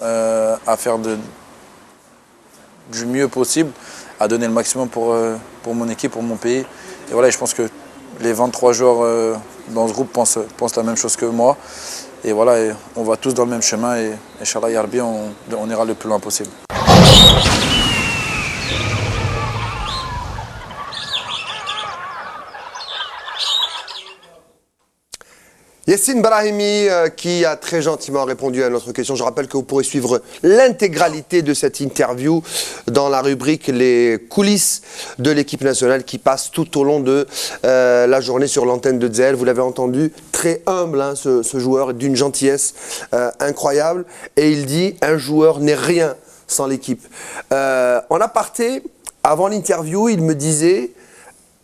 à faire du mieux possible, à donner le maximum pour mon équipe, pour mon pays. Et voilà, je pense que les 23 joueurs dans ce groupe pensent la même chose que moi. Et voilà, on va tous dans le même chemin et Inch'Allah Yarbi, on ira le plus loin possible. Yassine Brahimi qui a très gentiment répondu à notre question. Je rappelle que vous pourrez suivre l'intégralité de cette interview dans la rubrique Les coulisses de l'équipe nationale qui passe tout au long de la journée sur l'antenne de Dzel. Vous l'avez entendu, très humble hein, ce joueur, d'une gentillesse incroyable. Et il dit, un joueur n'est rien sans l'équipe. En aparté, avant l'interview, il me disait...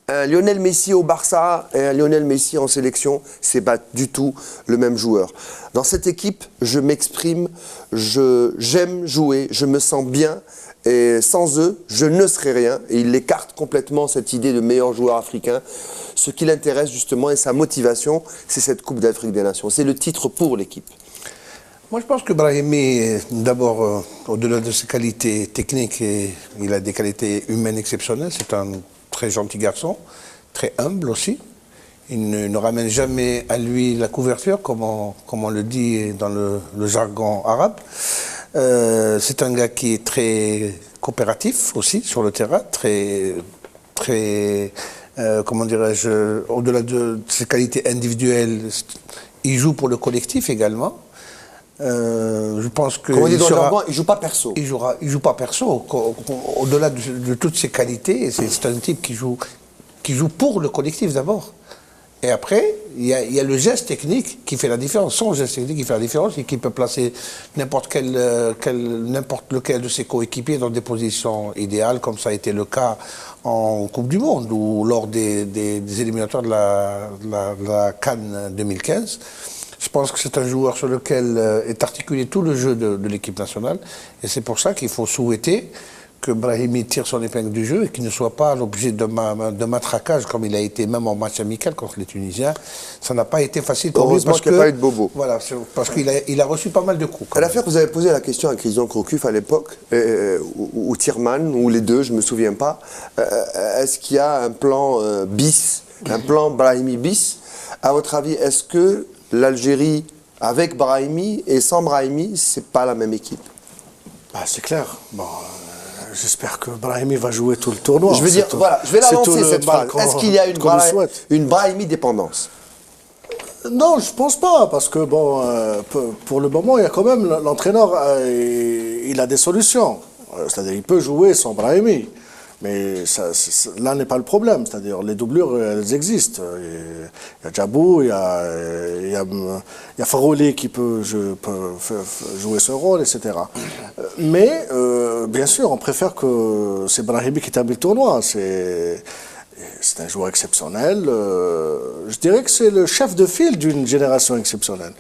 Un Lionel Messi au Barça et un Lionel Messi en sélection, c'est pas du tout le même joueur. Dans cette équipe, je m'exprime, j'aime jouer, je me sens bien et sans eux, je ne serais rien. Et il écarte complètement cette idée de meilleur joueur africain. Ce qui l'intéresse justement et sa motivation, c'est cette Coupe d'Afrique des Nations. C'est le titre pour l'équipe. Moi, je pense que Brahimi, d'abord, au-delà de ses qualités techniques, il a des qualités humaines exceptionnelles. C'est un très gentil garçon, très humble aussi. Il ne ramène jamais à lui la couverture, comme on le dit dans le jargon arabe. C'est un gars qui est très coopératif aussi sur le terrain, très comment dirais-je, au-delà de ses qualités individuelles, il joue pour le collectif également. Je pense que il joue pas perso. Il joue pas perso. Au-delà de toutes ses qualités, c'est un type qui joue pour le collectif d'abord. Et après, il y a le geste technique qui fait la différence. Son geste technique qui fait la différence et qui peut placer n'importe lequel de ses coéquipiers dans des positions idéales, comme ça a été le cas en Coupe du Monde ou lors des éliminatoires de la CAN 2015. Je pense que c'est un joueur sur lequel est articulé tout le jeu de l'équipe nationale. Et c'est pour ça qu'il faut souhaiter que Brahimi tire son épingle du jeu et qu'il ne soit pas l'objet de matraquage comme il a été même en match amical contre les Tunisiens. Ça n'a pas été facile pour lui. Heureusement qu'il n'y a pas eu de bobo. Voilà, parce qu'il a reçu pas mal de coups. À l'affaire, vous avez posé la question à Christian Crocuf à l'époque, ou Thierman, ou les deux, je ne me souviens pas. Est-ce qu'il y a un plan bis, un plan Brahimi bis? À votre avis, est-ce que l'Algérie, avec Brahimi et sans Brahimi, c'est pas la même équipe? C'est clair. Bon, j'espère que Brahimi va jouer tout le tournoi. Je veux dire, voilà, je vais la lancer cette phrase. Est-ce qu'il y a une Brahimi dépendance? Non, je pense pas, parce que bon, pour le moment, il y a quand même l'entraîneur, il a des solutions. C'est-à-dire, il peut jouer sans Brahimi. Mais là n'est pas le problème, c'est-à-dire les doublures, elles existent. Il y a Djabou, il y a Farouli qui peut jouer ce rôle, etc. Mais bien sûr, on préfère que c'est Brahimi qui termine le tournoi. C'est un joueur exceptionnel. Je dirais que c'est le chef de file d'une génération exceptionnelle.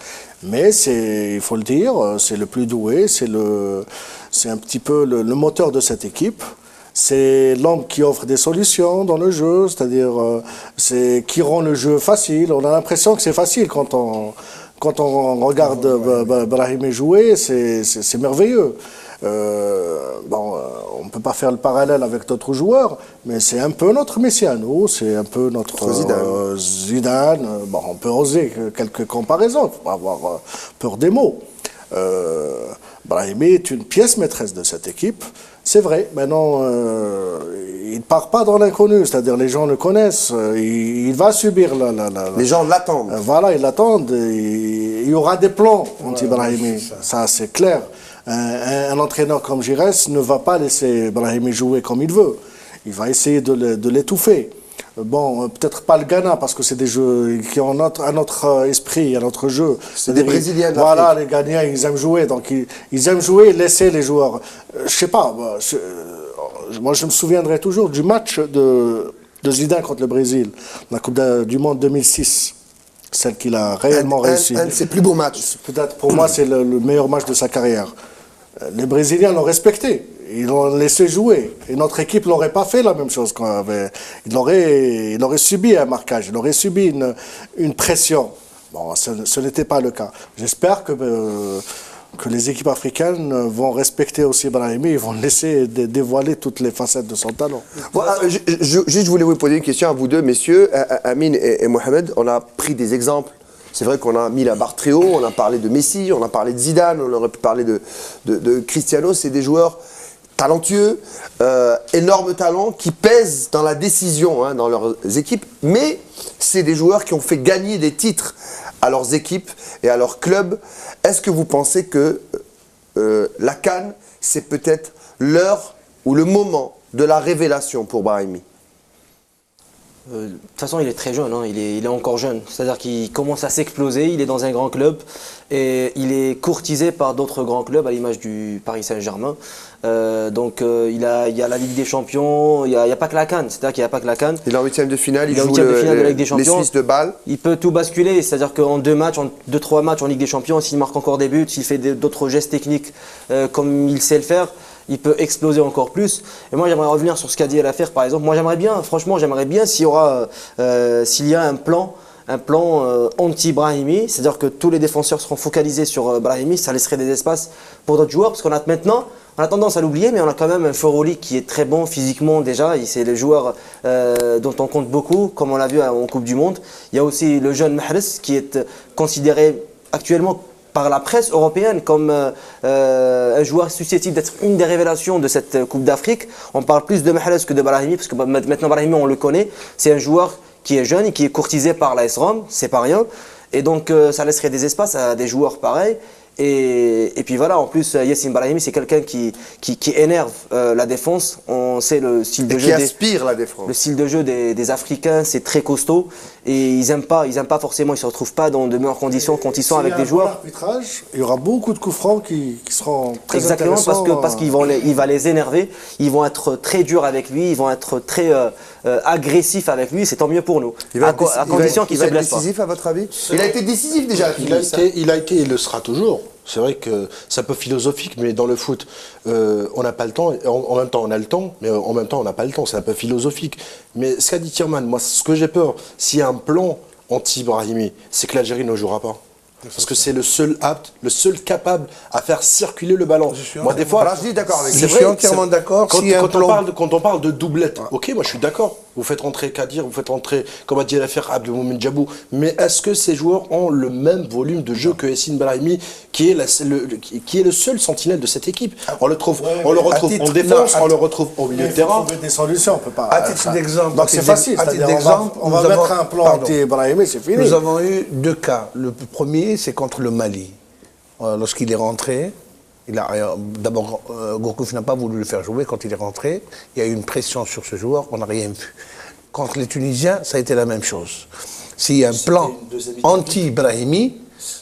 Mais il faut le dire, c'est le plus doué, c'est un petit peu le moteur de cette équipe. C'est l'homme qui offre des solutions dans le jeu, c'est-à-dire qui rend le jeu facile. On a l'impression que c'est facile quand on regarde Brahimi jouer, c'est merveilleux. On ne peut pas faire le parallèle avec d'autres joueurs, mais c'est un peu notre Messi à nous, c'est un peu notre Zidane. On peut oser quelques comparaisons, il ne faut pas avoir peur des mots. Brahimi est une pièce maîtresse de cette équipe. C'est vrai, maintenant, il ne part pas dans l'inconnu, c'est-à-dire les gens le connaissent, il va subir les gens l'attendent. Voilà, ils l'attendent, il y aura des plans anti-Brahimi, ça c'est clair. Un entraîneur comme Giresse ne va pas laisser Brahimi jouer comme il veut, il va essayer de l'étouffer. Bon, peut-être pas le Ghana, parce que c'est des jeux qui ont un autre esprit, un autre jeu. C'est des Brésiliens. Voilà, les Ghanéens, ils aiment jouer, donc ils aiment jouer et laisser les joueurs. Je sais pas, moi je me souviendrai toujours du match de Zidane contre le Brésil, la Coupe du Monde 2006. Celle qu'il a réellement réussi. Un de ses plus beaux matchs. Peut-être pour moi, c'est le meilleur match de sa carrière. Les Brésiliens l'ont respecté. Ils l'ont laissé jouer. Et notre équipe n'aurait pas fait la même chose. Il aurait subi un marquage, il aurait subi une pression. Bon, ce n'était pas le cas. J'espère que les équipes africaines vont respecter aussi Brahimi, ils vont laisser dévoiler toutes les facettes de son talent. Voilà, je voulais vous poser une question à vous deux, messieurs, Amine et Mohamed. On a pris des exemples. C'est vrai qu'on a mis la barre très haut, on a parlé de Messi, on a parlé de Zidane, on aurait pu parler de Cristiano. C'est des joueurs talentueux, énormes talents qui pèsent dans la décision dans leurs équipes, mais c'est des joueurs qui ont fait gagner des titres à leurs équipes et à leurs clubs. Est-ce que vous pensez que la CAN, c'est peut-être l'heure ou le moment de la révélation pour Brahimi? De toute façon, il est très jeune, il est encore jeune. C'est-à-dire qu'il commence à s'exploser, il est dans un grand club et il est courtisé par d'autres grands clubs à l'image du Paris Saint-Germain. Il y a la Ligue des Champions, il n'y a pas que la CAN. C'est-à-dire qu'il n'y a pas que la CAN. Il est en 8e de finale, il joue de la Ligue des Champions. Les Suisses de Bâle. Il peut tout basculer, c'est-à-dire qu'en 2-3 matchs en Ligue des Champions, s'il marque encore des buts, s'il fait d'autres gestes techniques comme il sait le faire, il peut exploser encore plus. Et moi, j'aimerais revenir sur ce qu'a dit Al-Affaire, par exemple. Moi, franchement, j'aimerais bien s'il y a un plan anti-Brahimi, c'est-à-dire que tous les défenseurs seront focalisés sur Brahimi, ça laisserait des espaces pour d'autres joueurs, parce qu'on a maintenant, on a tendance à l'oublier, mais on a quand même un Farouli qui est très bon physiquement déjà, c'est le joueur dont on compte beaucoup, comme on l'a vu en Coupe du Monde. Il y a aussi le jeune Mahrez qui est considéré actuellement par la presse européenne comme un joueur susceptible d'être une des révélations de cette Coupe d'Afrique. On parle plus de Mahrez que de Brahimi, parce que maintenant Brahimi on le connaît, c'est un joueur qui est jeune et qui est courtisé par l'AS Rome, c'est pas rien. Et donc ça laisserait des espaces à des joueurs pareils. Et puis voilà, en plus Yacine Brahimi c'est quelqu'un qui énerve la défense. On sait le style de jeu qui aspire la défense. Le style de jeu des Africains, c'est très costaud et ils aiment pas forcément, ils se retrouvent pas dans de meilleures conditions quand ils sont avec des joueurs. Arbitrage, il y aura beaucoup de coups francs qui seront très intéressants. Exactement, parce qu'il va les énerver, ils vont être très durs avec lui, ils vont être très agressif avec lui, c'est tant mieux pour nous. À condition qu'il ne se blesse pas. Décisif à votre avis? Il a été décisif déjà. Il a été, il le sera toujours. C'est vrai que c'est un peu philosophique, mais dans le foot, on n'a pas le temps. En même temps, on a le temps, mais en même temps, on n'a pas le temps. C'est un peu philosophique. Mais ce qu'a dit Thierman, moi, ce que j'ai peur, s'il y a un plan anti-Brahimi, c'est que l'Algérie ne jouera pas. Parce que c'est le seul apte, le seul capable à faire circuler le ballon. Moi, des fois, je suis d'accord avec je suis entièrement d'accord. Quand on parle de doublette, ok, moi je suis d'accord. Vous faites rentrer Kadir, vous faites rentrer, comme a dit l'affaire Abdelmoumene Djabou. Mais est-ce que ces joueurs ont le même volume de jeu que Yassine Brahimi, qui est le seul sentinelle de cette équipe? On le retrouve en défense, on le retrouve au milieu de terrain. On peut trouver des solutions, on peut pas. À titre d'exemple, donc c'est facile. On va mettre un plan anti-Brahimi, c'est fini. Nous avons eu 2 cas. Le premier, c'est contre le Mali. Lorsqu'il est rentré, d'abord, Gourcuff n'a pas voulu le faire jouer. Quand il est rentré, il y a eu une pression sur ce joueur, on n'a rien vu. Contre les Tunisiens, ça a été la même chose. S'il y a un plan anti-Brahimi,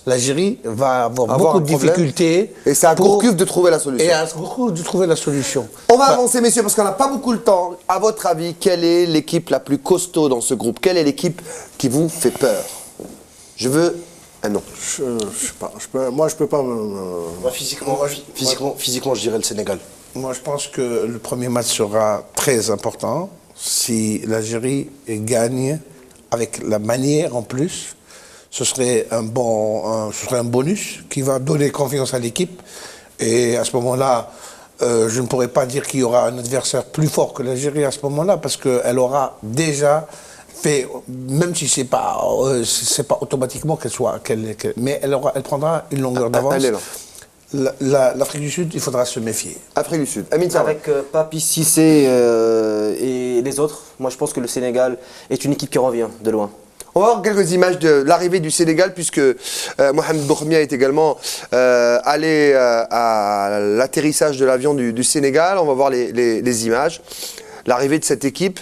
l'Algérie va avoir beaucoup de difficultés. Et c'est à Gourcuff de trouver la solution. Et à Gourcuff de trouver la solution. On va avancer, messieurs, parce qu'on n'a pas beaucoup de temps. À votre avis, quelle est l'équipe la plus costaud dans ce groupe? Quelle est l'équipe qui vous fait peur? Je veux un nom. Je sais pas. Moi, je peux pas. Moi, physiquement, je dirais le Sénégal. Moi, je pense que le premier match sera très important. Si l'Algérie gagne avec la manière en plus, ce serait un bonus qui va donner confiance à l'équipe. Et à ce moment-là, je ne pourrais pas dire qu'il y aura un adversaire plus fort que l'Algérie à ce moment-là, parce qu'elle aura déjà fait, même si c'est pas automatiquement mais elle prendra une longueur d'avance. L'Afrique du Sud, il faudra se méfier. Afrique du Sud. Avec Papi Cissé et les autres, moi je pense que le Sénégal est une équipe qui revient de loin. On va voir quelques images de l'arrivée du Sénégal, puisque Mohamed Bourmia est également allé à l'atterrissage de l'avion du Sénégal. On va voir les images. L'arrivée de cette équipe.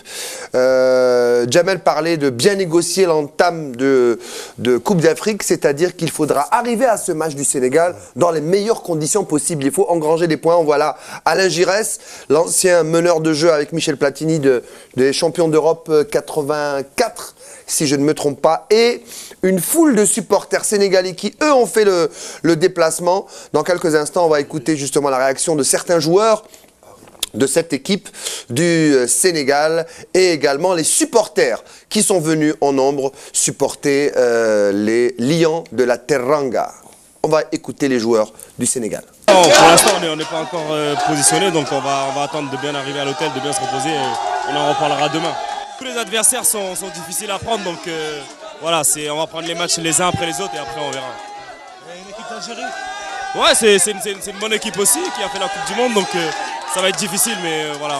Jamel parlait de bien négocier l'entame de Coupe d'Afrique, c'est-à-dire qu'il faudra arriver à ce match du Sénégal dans les meilleures conditions possibles. Il faut engranger des points. On voit là Alain Giresse, l'ancien meneur de jeu avec Michel Platini des champions d'Europe 84, si je ne me trompe pas, et une foule de supporters sénégalais qui, eux, ont fait le déplacement. Dans quelques instants, on va écouter justement la réaction de certains joueurs de cette équipe du Sénégal et également les supporters qui sont venus en nombre supporter les Lions de la Teranga. On va écouter les joueurs du Sénégal. Non, pour l'instant, on n'est pas encore positionné, donc on va attendre de bien arriver à l'hôtel, de bien se reposer et on en reparlera demain. Tous les adversaires sont difficiles à prendre, donc voilà, on va prendre les matchs les uns après les autres et après on verra. Et une équipe d'Algérie? Ouais, c'est une bonne équipe aussi qui a fait la Coupe du Monde, donc ça va être difficile, mais voilà,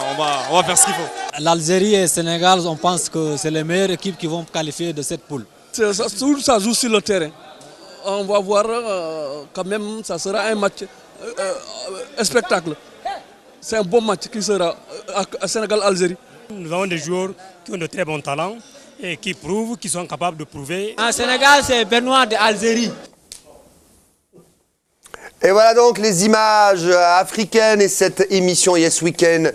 on va faire ce qu'il faut. L'Algérie et le Sénégal, on pense que c'est les meilleures équipes qui vont qualifier de cette poule. Tout ça joue sur le terrain. On va voir quand même, ça sera un match, un spectacle. C'est un bon match qui sera à Sénégal-Algérie. Nous avons des joueurs qui ont de très bons talents et qui prouvent, qui sont capables de prouver. En Sénégal, c'est Benoît d'Algérie. Et voilà donc les images africaines et cette émission Yes Weekend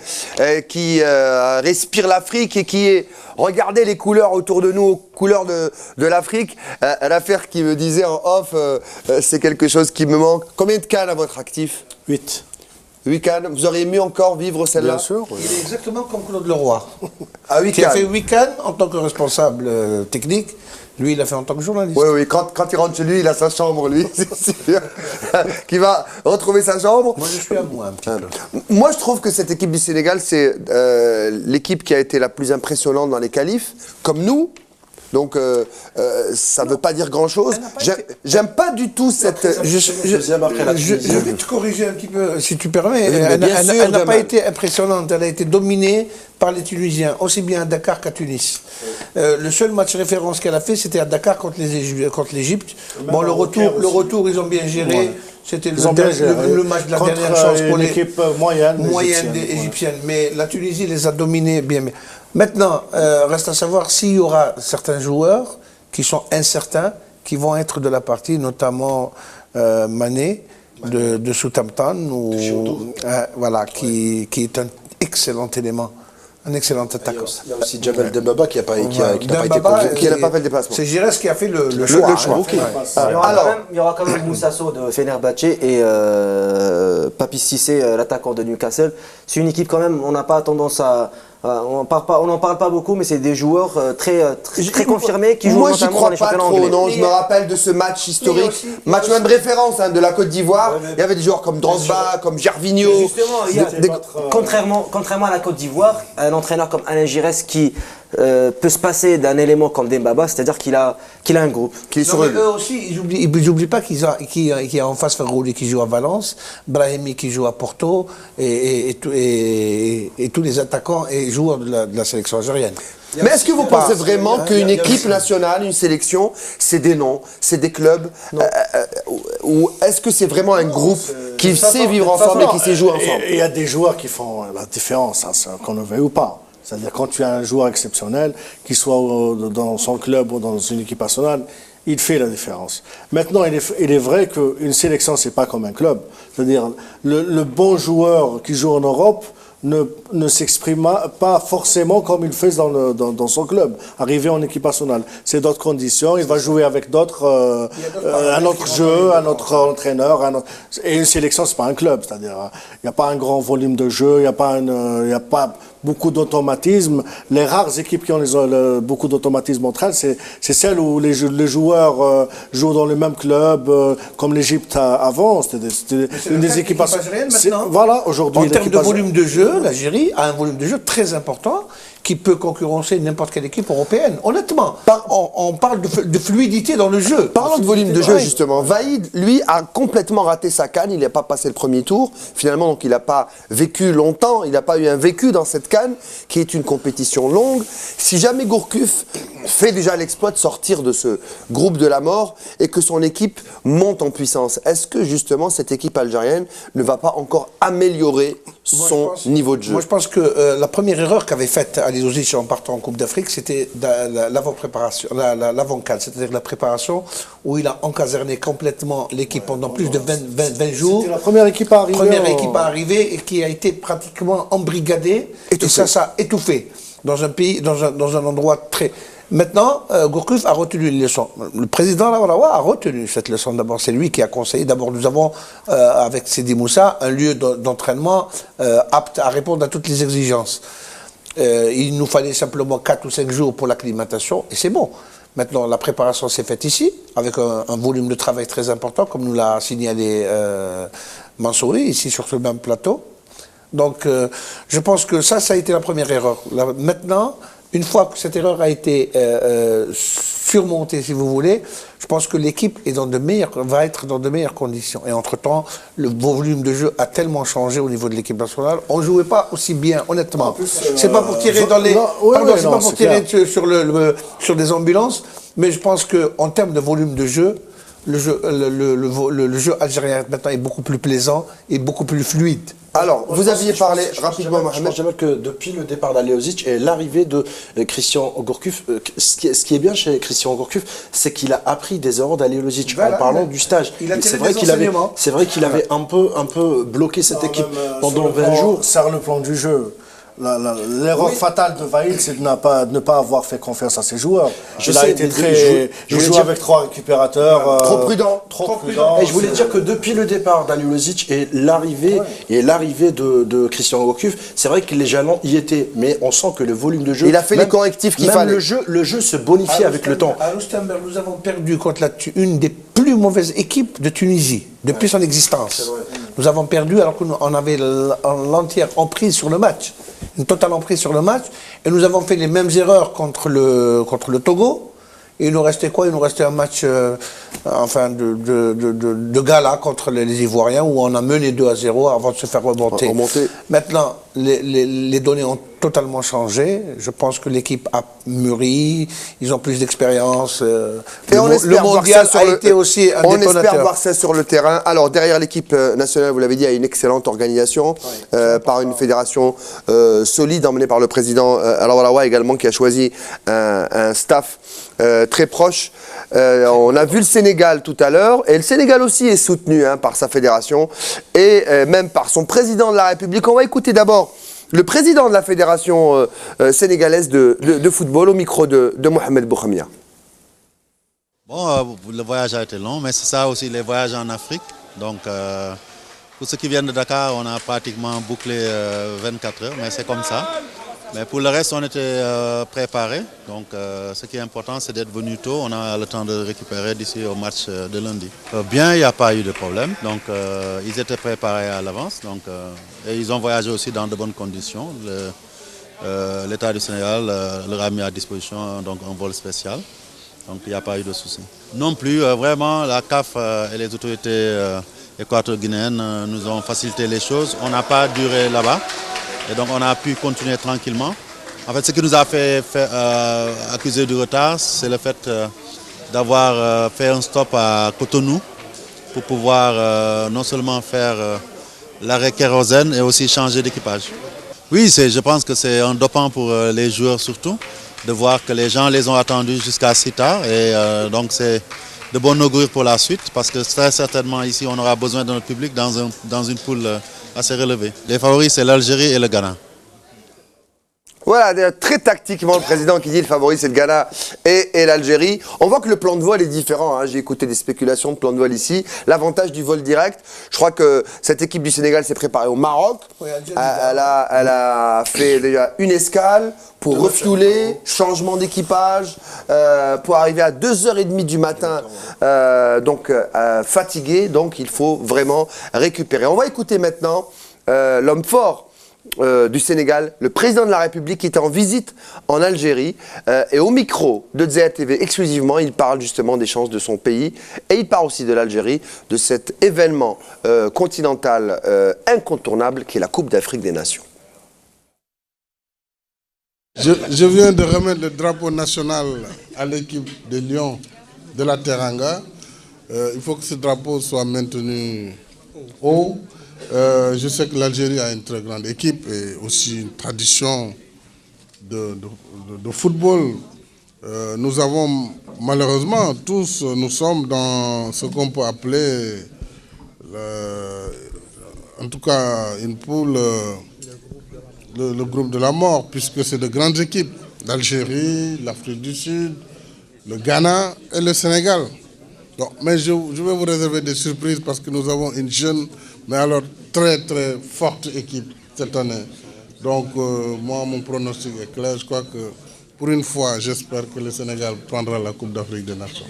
qui respire l'Afrique et qui est, regardez les couleurs autour de nous, aux couleurs de l'Afrique. L'affaire qui me disait en off, c'est quelque chose qui me manque. Combien de cannes à votre actif? 8. 8 cannes. Vous auriez mieux encore vivre celle-là? Bien sûr. Oui. Il est exactement comme Claude Leroy. Ah, 8 qui a fait 8 cannes en tant que responsable technique. Lui, il a fait en tant que journaliste. Oui, quand il rentre chez lui, il a sa chambre, lui. C'est sûr. Qui va retrouver sa chambre. Moi, je suis à moi un petit peu. Moi, je trouve que cette équipe du Sénégal, c'est l'équipe qui a été la plus impressionnante dans les qualifs, comme nous. Donc, ça ne veut pas dire grand-chose. J'aime pas du tout cette... Je vais te corriger un petit peu, si tu permets. Elle n'a pas été impressionnante. Elle a été dominée par les Tunisiens, aussi bien à Dakar qu'à Tunis. Le seul match référence qu'elle a fait, c'était à Dakar contre l'Égypte. Bon, le retour, ils ont bien géré. Ouais. C'était le match de la dernière chance pour l'équipe moyenne égyptienne. Mais la Tunisie les a dominés bien. Maintenant, reste à savoir s'il y aura certains joueurs qui sont incertains, qui vont être de la partie, notamment Mané de Southampton, voilà, qui est un excellent élément. Un excellent attaquant. Il y a aussi Jamel Dembaba qui n'a pas, été Dembaba, convoqué. Qui n'a pas fait le déplacement. C'est Giresse qui a fait le choix. Il y aura quand même Moussasso de Fenerbahçe et Papis Cissé, l'attaquant de Newcastle. C'est une équipe quand même, on n'a pas tendance à... on n'en parle pas beaucoup, mais c'est des joueurs très confirmés qui jouent Moi, j'y notamment dans crois les pas championnats trop, anglais. non. Je me rappelle de ce match historique, match même référence de la Côte d'Ivoire. Il y avait des joueurs comme Drogba, comme Gervinho. Contrairement à la Côte d'Ivoire, un entraîneur comme Alain Giresse qui peut se passer d'un élément comme Dembaba, c'est-à-dire qu'il a un groupe. Eux aussi, ils n'oublient pas qu'il y a en face Ferrouli qui joue à Valence, Brahimi qui joue à Porto et tous les attaquants et joueurs de la sélection algérienne. Mais est-ce que vous pensez vraiment qu'une équipe nationale, une sélection, c'est des noms, c'est des clubs ou est-ce que c'est vraiment un groupe qui sait vivre ensemble et qui sait jouer ensemble? Il y a des joueurs qui font la différence, qu'on le veuille ou pas. C'est-à-dire quand tu as un joueur exceptionnel, qu'il soit dans son club ou dans une équipe nationale, il fait la différence. Maintenant, il est vrai qu'une sélection, c'est pas comme un club. C'est-à-dire le bon joueur qui joue en Europe ne s'exprime pas forcément comme il fait dans son club. Arrivé en équipe nationale, c'est d'autres conditions, il va jouer avec d'autres, un autre jeu, un autre entraîneur. Et une sélection, c'est pas un club. C'est-à-dire, il n'y a pas un grand volume de jeu, il n'y a pas beaucoup d'automatisme. Les rares équipes qui ont beaucoup d'automatisme entre elles, c'est celles où les joueurs jouent dans le même club, comme l'Égypte avant. C'était une des équipes maintenant. Voilà, aujourd'hui. En termes de volume de jeu, l'Algérie a un volume de jeu très important qui peut concurrencer n'importe quelle équipe européenne. Honnêtement, on parle de fluidité dans le jeu. Parlons de volume de jeu, justement. Vaïd, lui, a complètement raté sa CAN. Il n'a pas passé le premier tour. Finalement, donc, il n'a pas vécu longtemps. Il n'a pas eu un vécu dans cette CAN, qui est une compétition longue. Si jamais Gourcuff fait déjà l'exploit de sortir de ce groupe de la mort et que son équipe monte en puissance, est-ce que, justement, cette équipe algérienne ne va pas encore améliorer son niveau de jeu? Moi, je pense que la première erreur qu'avait faite Aliouzic en partant en Coupe d'Afrique, c'était l'avant-préparation, l'avant-CAN, c'est-à-dire la préparation où il a encaserné complètement l'équipe pendant plus de 20 jours. C'était la première équipe à arriver. Équipe à arriver et qui a été pratiquement embrigadée. Et ça a étouffé dans un pays, dans un endroit très... Maintenant, Gourcuff a retenu les leçons. Le président Lawalawa a retenu cette leçon. D'abord, c'est lui qui a conseillé. D'abord, nous avons, avec Sidi Moussa, un lieu d'entraînement apte à répondre à toutes les exigences. Il nous fallait simplement 4 ou 5 jours pour l'acclimatation, et c'est bon. Maintenant, la préparation s'est faite ici, avec un volume de travail très important, comme nous l'a signalé Mansouri, ici sur ce même plateau. Donc, je pense que ça a été la première erreur. Maintenant, une fois que cette erreur a été surmontée, si vous voulez, je pense que l'équipe va être dans de meilleures conditions. Et entre-temps, le volume de jeu a tellement changé au niveau de l'équipe nationale. On ne jouait pas aussi bien, honnêtement. C'est pas pour tirer dans les... c'est pas pour tirer sur des ambulances, mais je pense qu'en termes de volume de jeu, le jeu algérien maintenant est beaucoup plus plaisant et beaucoup plus fluide. Alors, vous aviez parlé rapidement, Mohamed. Je pense que depuis le départ d'Aliouzic et l'arrivée de Christian Gourcuff, ce qui est bien chez Christian Gourcuff, c'est qu'il a appris des erreurs d'Aliouzic en parlant du stage. C'est vrai qu'il avait un peu bloqué cette équipe pendant 20 jours. Sur le plan du jeu. L'erreur fatale de Vaïd, c'est de ne pas avoir fait confiance à ses joueurs. Il joue avec 3 récupérateurs. Trop prudent. Et je voulais dire que depuis le départ d'Aliouzic et l'arrivée de Christian Gourcuff, c'est vrai que les jalons y étaient, mais on sent que le volume de jeu... Il a fait les correctifs qu'il fallait. Le jeu se bonifie avec le temps. À Rustenberg, nous avons perdu contre une des plus mauvaises équipes de Tunisie depuis son existence. Nous avons perdu alors qu'on avait l'entière emprise sur le match. Une totale emprise sur le match, et nous avons fait les mêmes erreurs contre le Togo. Et il nous restait quoi? Il nous restait un match de gala contre les Ivoiriens où on a mené 2-0 avant de se faire remonter. Maintenant, les données ont totalement changé. Je pense que l'équipe a mûri, ils ont plus d'expérience. Le mondial a été aussi un détonateur. On espère voir ça sur le terrain. Alors, derrière l'équipe nationale, vous l'avez dit, il y a une excellente organisation par une fédération solide emmenée par le président Al-Walawa également, qui a choisi un staff très proche. On a vu le Sénégal tout à l'heure, et le Sénégal aussi est soutenu par sa fédération et même par son président de la République. On va écouter d'abord le président de la fédération sénégalaise de football au micro de Mohamed Boukhamia. Bon, le voyage a été long, mais c'est ça aussi les voyages en Afrique. Donc, pour ceux qui viennent de Dakar, on a pratiquement bouclé 24 heures, mais c'est comme ça. Mais pour le reste, on était préparés. Donc, ce qui est important, c'est d'être venu tôt. On a le temps de récupérer d'ici au match de lundi. Bien, il n'y a pas eu de problème. Donc, ils étaient préparés à l'avance. Donc, et ils ont voyagé aussi dans de bonnes conditions. L'État du Sénégal leur a mis à disposition donc, un vol spécial. Donc il n'y a pas eu de souci. Non plus, vraiment, la CAF et les autorités équato-guinéennes nous ont facilité les choses. On n'a pas duré là-bas et donc on a pu continuer tranquillement. En fait, ce qui nous a fait accuser du retard, c'est le fait d'avoir fait un stop à Cotonou pour pouvoir non seulement faire l'arrêt kérosène et aussi changer d'équipage. Oui, je pense que c'est un dopant pour les joueurs surtout, de voir que les gens les ont attendus jusqu'à si tard et donc c'est de bon augure pour la suite parce que très certainement ici on aura besoin de notre public dans une poule assez relevée. Les favoris c'est l'Algérie et le Ghana. Voilà, très tactiquement, le président qui dit le favori, c'est le Ghana et l'Algérie. On voit que le plan de vol est différent. Hein. J'ai écouté des spéculations de plan de vol ici. L'avantage du vol direct, je crois que cette équipe du Sénégal s'est préparée au Maroc. Oui, elle a fait déjà une escale pour refueler, changement d'équipage, pour arriver à 2h30 du matin, fatigué. Donc, il faut vraiment récupérer. On va écouter maintenant l'homme fort du Sénégal, le président de la République qui était en visite en Algérie et au micro de Dzea TV exclusivement, il parle justement des chances de son pays et il parle aussi de l'Algérie, de cet événement continental incontournable qui est la Coupe d'Afrique des Nations. Je viens de remettre le drapeau national à l'équipe de Lyon de la Teranga. Il faut que ce drapeau soit maintenu haut. Je sais que l'Algérie a une très grande équipe et aussi une tradition de football. Nous avons malheureusement tous, nous sommes dans ce qu'on peut appeler, en tout cas une poule, le groupe de la mort, puisque c'est de grandes équipes, l'Algérie, l'Afrique du Sud, le Ghana et le Sénégal. Donc, mais je vais vous réserver des surprises parce que nous avons une jeune, mais alors très très forte équipe cette année. Donc moi mon pronostic est clair, je crois que pour une fois j'espère que le Sénégal prendra la Coupe d'Afrique des Nations.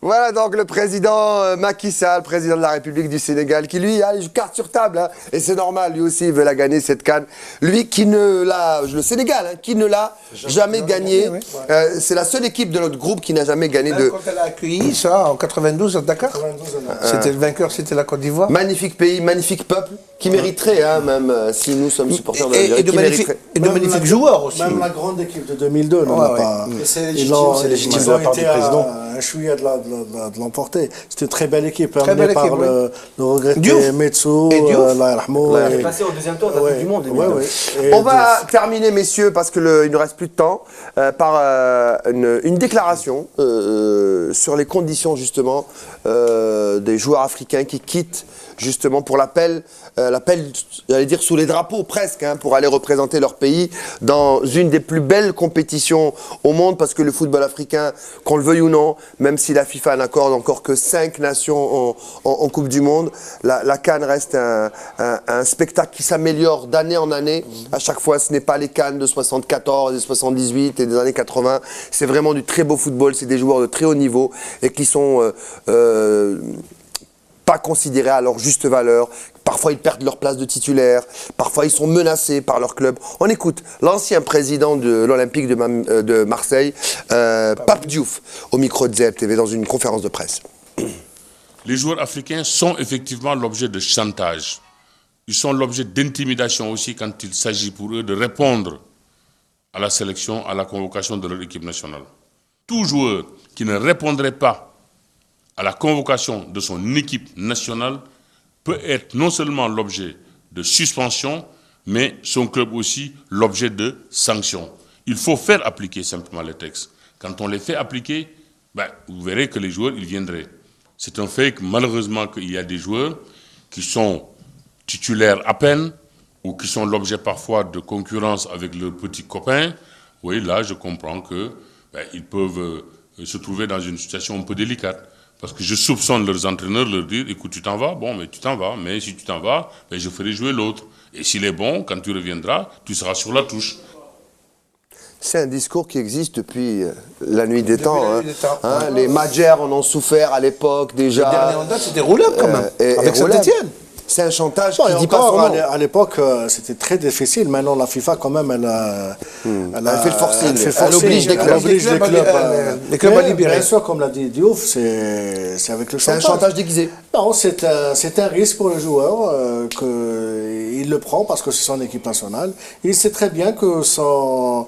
Voilà donc le président Macky Sall, président de la République du Sénégal, qui lui a les cartes sur table, hein, et c'est normal, lui aussi il veut la gagner cette CAN. Lui qui ne l'a, le Sénégal, hein, qui ne l'a jamais gagné, oui. C'est la seule équipe de notre groupe qui n'a jamais gagné de... Quand elle a accueilli ça en 92 à Dakar, c'était le vainqueur, c'était la Côte d'Ivoire. Magnifique pays, magnifique peuple, qui mériterait, hein, même si nous sommes supporters de l'Algérie, et de magnifiques joueurs aussi. Même la grande équipe de 2002, c'est légitime de la part du président. Un chouïa de l'emporter. C'était une très belle équipe, amenée par le regretté Metsou, Il est passé au deuxième tour de la Coupe du Monde. On va terminer, messieurs, parce qu'il ne nous reste plus de temps, par une déclaration sur les conditions, justement, des joueurs africains qui quittent, justement, pour l'appel, j'allais dire sous les drapeaux presque, hein, pour aller représenter leur pays dans une des plus belles compétitions au monde, parce que le football africain, qu'on le veuille ou non, même si la FIFA n'accorde encore que 5 nations en Coupe du Monde, la CAN reste un spectacle qui s'améliore d'année en année. À chaque fois, ce n'est pas les CAN de 74, des 78 et des années 80. C'est vraiment du très beau football. C'est des joueurs de très haut niveau et qui sont pas considérés à leur juste valeur. Parfois, ils perdent leur place de titulaire. Parfois, ils sont menacés par leur club. On écoute l'ancien président de l'Olympique de Marseille, Pape Diouf, au micro de ZEP TV dans une conférence de presse. Les joueurs africains sont effectivement l'objet de chantage. Ils sont l'objet d'intimidation aussi quand il s'agit pour eux de répondre à la sélection, à la convocation de leur équipe nationale. Tout joueur qui ne répondrait pas à la convocation de son équipe nationale peut être non seulement l'objet de suspension, mais son club aussi l'objet de sanctions. Il faut faire appliquer simplement les textes. Quand on les fait appliquer, vous verrez que les joueurs ils viendraient. C'est un fait que malheureusement qu'il y a des joueurs qui sont titulaires à peine, ou qui sont l'objet parfois de concurrence avec leurs petits copains, oui, là, je comprends que ils peuvent se trouver dans une situation un peu délicate. Parce que je soupçonne leurs entraîneurs leur dire, écoute, tu t'en vas, bon, mais tu t'en vas, mais si tu t'en vas, je ferai jouer l'autre. Et s'il est bon, quand tu reviendras, tu seras sur la touche. C'est un discours qui existe depuis la nuit des temps. Les Madjer en ont souffert à l'époque déjà. Le dernier en date, c'était Rouleb quand même, avec Saint-Etienne. C'est un chantage Bon, qui dit pas son nom. À l'époque, c'était très difficile. Maintenant, la FIFA, quand même, elle fait le forcing. Elle oblige les clubs. Les clubs à libérer. Bien sûr, comme l'a dit Diouf, c'est avec le chantage. C'est un chantage déguisé. Non, c'est un risque pour le joueur qu'il le prend parce que c'est son équipe nationale. Il sait très bien que son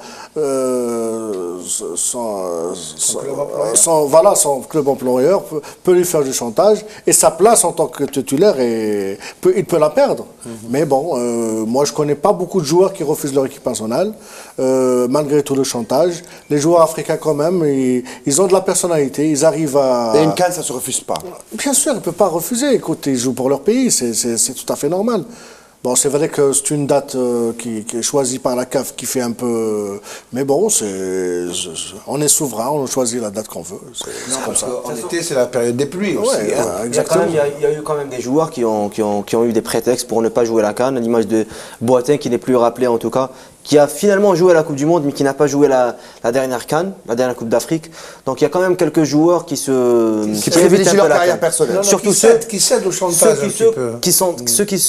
club employeur peut lui faire du chantage et sa place en tant que titulaire il peut la perdre. Mais bon, moi je connais pas beaucoup de joueurs qui refusent leur équipe nationale, malgré tout le chantage. Les joueurs africains quand même, ils ont de la personnalité, ils arrivent à... Et une CAN, ça se refuse pas. Bien sûr, ils ne peuvent pas refuser. Écoute, ils jouent pour leur pays, c'est tout à fait normal. Bon, c'est vrai que c'est une date qui est choisie par la CAF qui fait un peu... Mais bon, on est souverain, on choisit la date qu'on veut. C'est comme ça. En été, c'est la période des pluies aussi. Exactement. Il y a eu quand même des joueurs qui ont eu des prétextes pour ne pas jouer la CAN, à l'image de Boateng, qui n'est plus rappelé en tout cas, qui a finalement joué la Coupe du Monde, mais qui n'a pas joué la dernière CAN, la dernière Coupe d'Afrique. Donc il y a quand même quelques joueurs qui privilégient leur carrière personnelle. Surtout qui cèdent au chantage ceux qui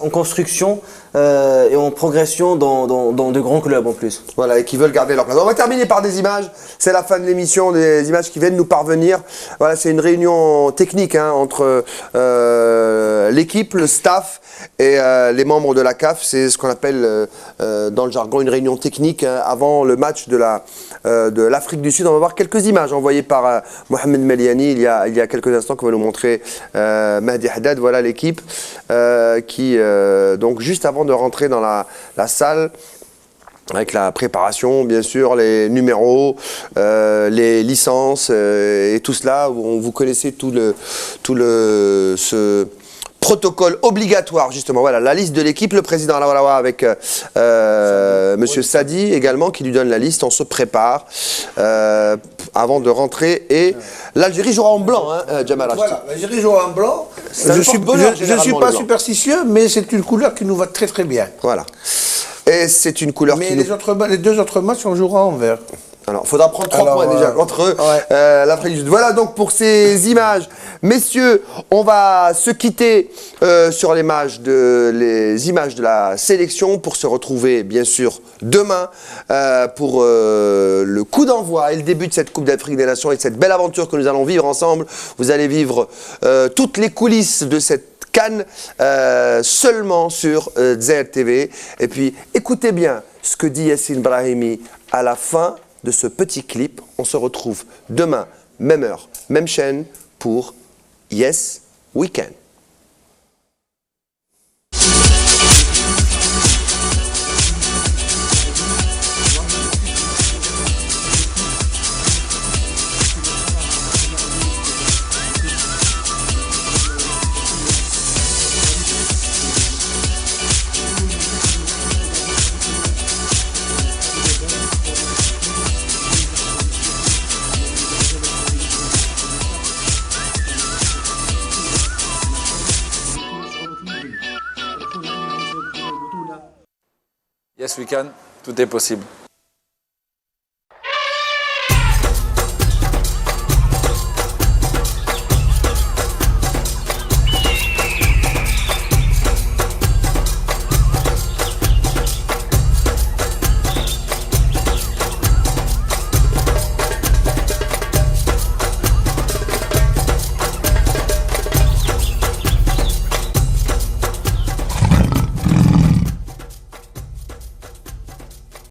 en construction et en progression dans de grands clubs en plus. Voilà, et qui veulent garder leur place. On va terminer par des images. C'est la fin de l'émission, des images qui viennent nous parvenir. Voilà, c'est une réunion technique entre l'équipe, le staff et les membres de la CAF. C'est ce qu'on appelle dans le jargon une réunion technique avant le match de l'Afrique du Sud. On va voir quelques images envoyées par Mohamed Meliani il y a quelques instants qu'on va nous montrer Mahdi Haddad. Voilà l'équipe qui, donc juste avant de rentrer dans la salle, avec la préparation, bien sûr, les numéros, les licences et tout cela. Vous connaissez ce protocole obligatoire, justement. Voilà, la liste de l'équipe, le président Alawalawa avec Monsieur Sadi également, qui lui donne la liste. On se prépare avant de rentrer. Et l'Algérie jouera en blanc, Jamal Rachdi. Voilà, l'Algérie jouera en blanc. Je ne suis pas superstitieux, mais c'est une couleur qui nous va très très bien. Voilà. Et c'est une couleur qui les deux autres matchs, on jouera en vert. Alors, il faudra prendre 3 points déjà contre l'Afrique du Sud. Voilà donc pour ces images. Messieurs, on va se quitter sur les images de la sélection pour se retrouver, bien sûr, demain pour le coup d'envoi et le début de cette Coupe d'Afrique des Nations et de cette belle aventure que nous allons vivre ensemble. Vous allez vivre toutes les coulisses de cette CAN seulement sur Dzer TV. Et puis, écoutez bien ce que dit Yassine Brahimi à la fin de ce petit clip. On se retrouve demain, même heure, même chaîne pour Yes Weekend. Yes, we can. Tout est possible.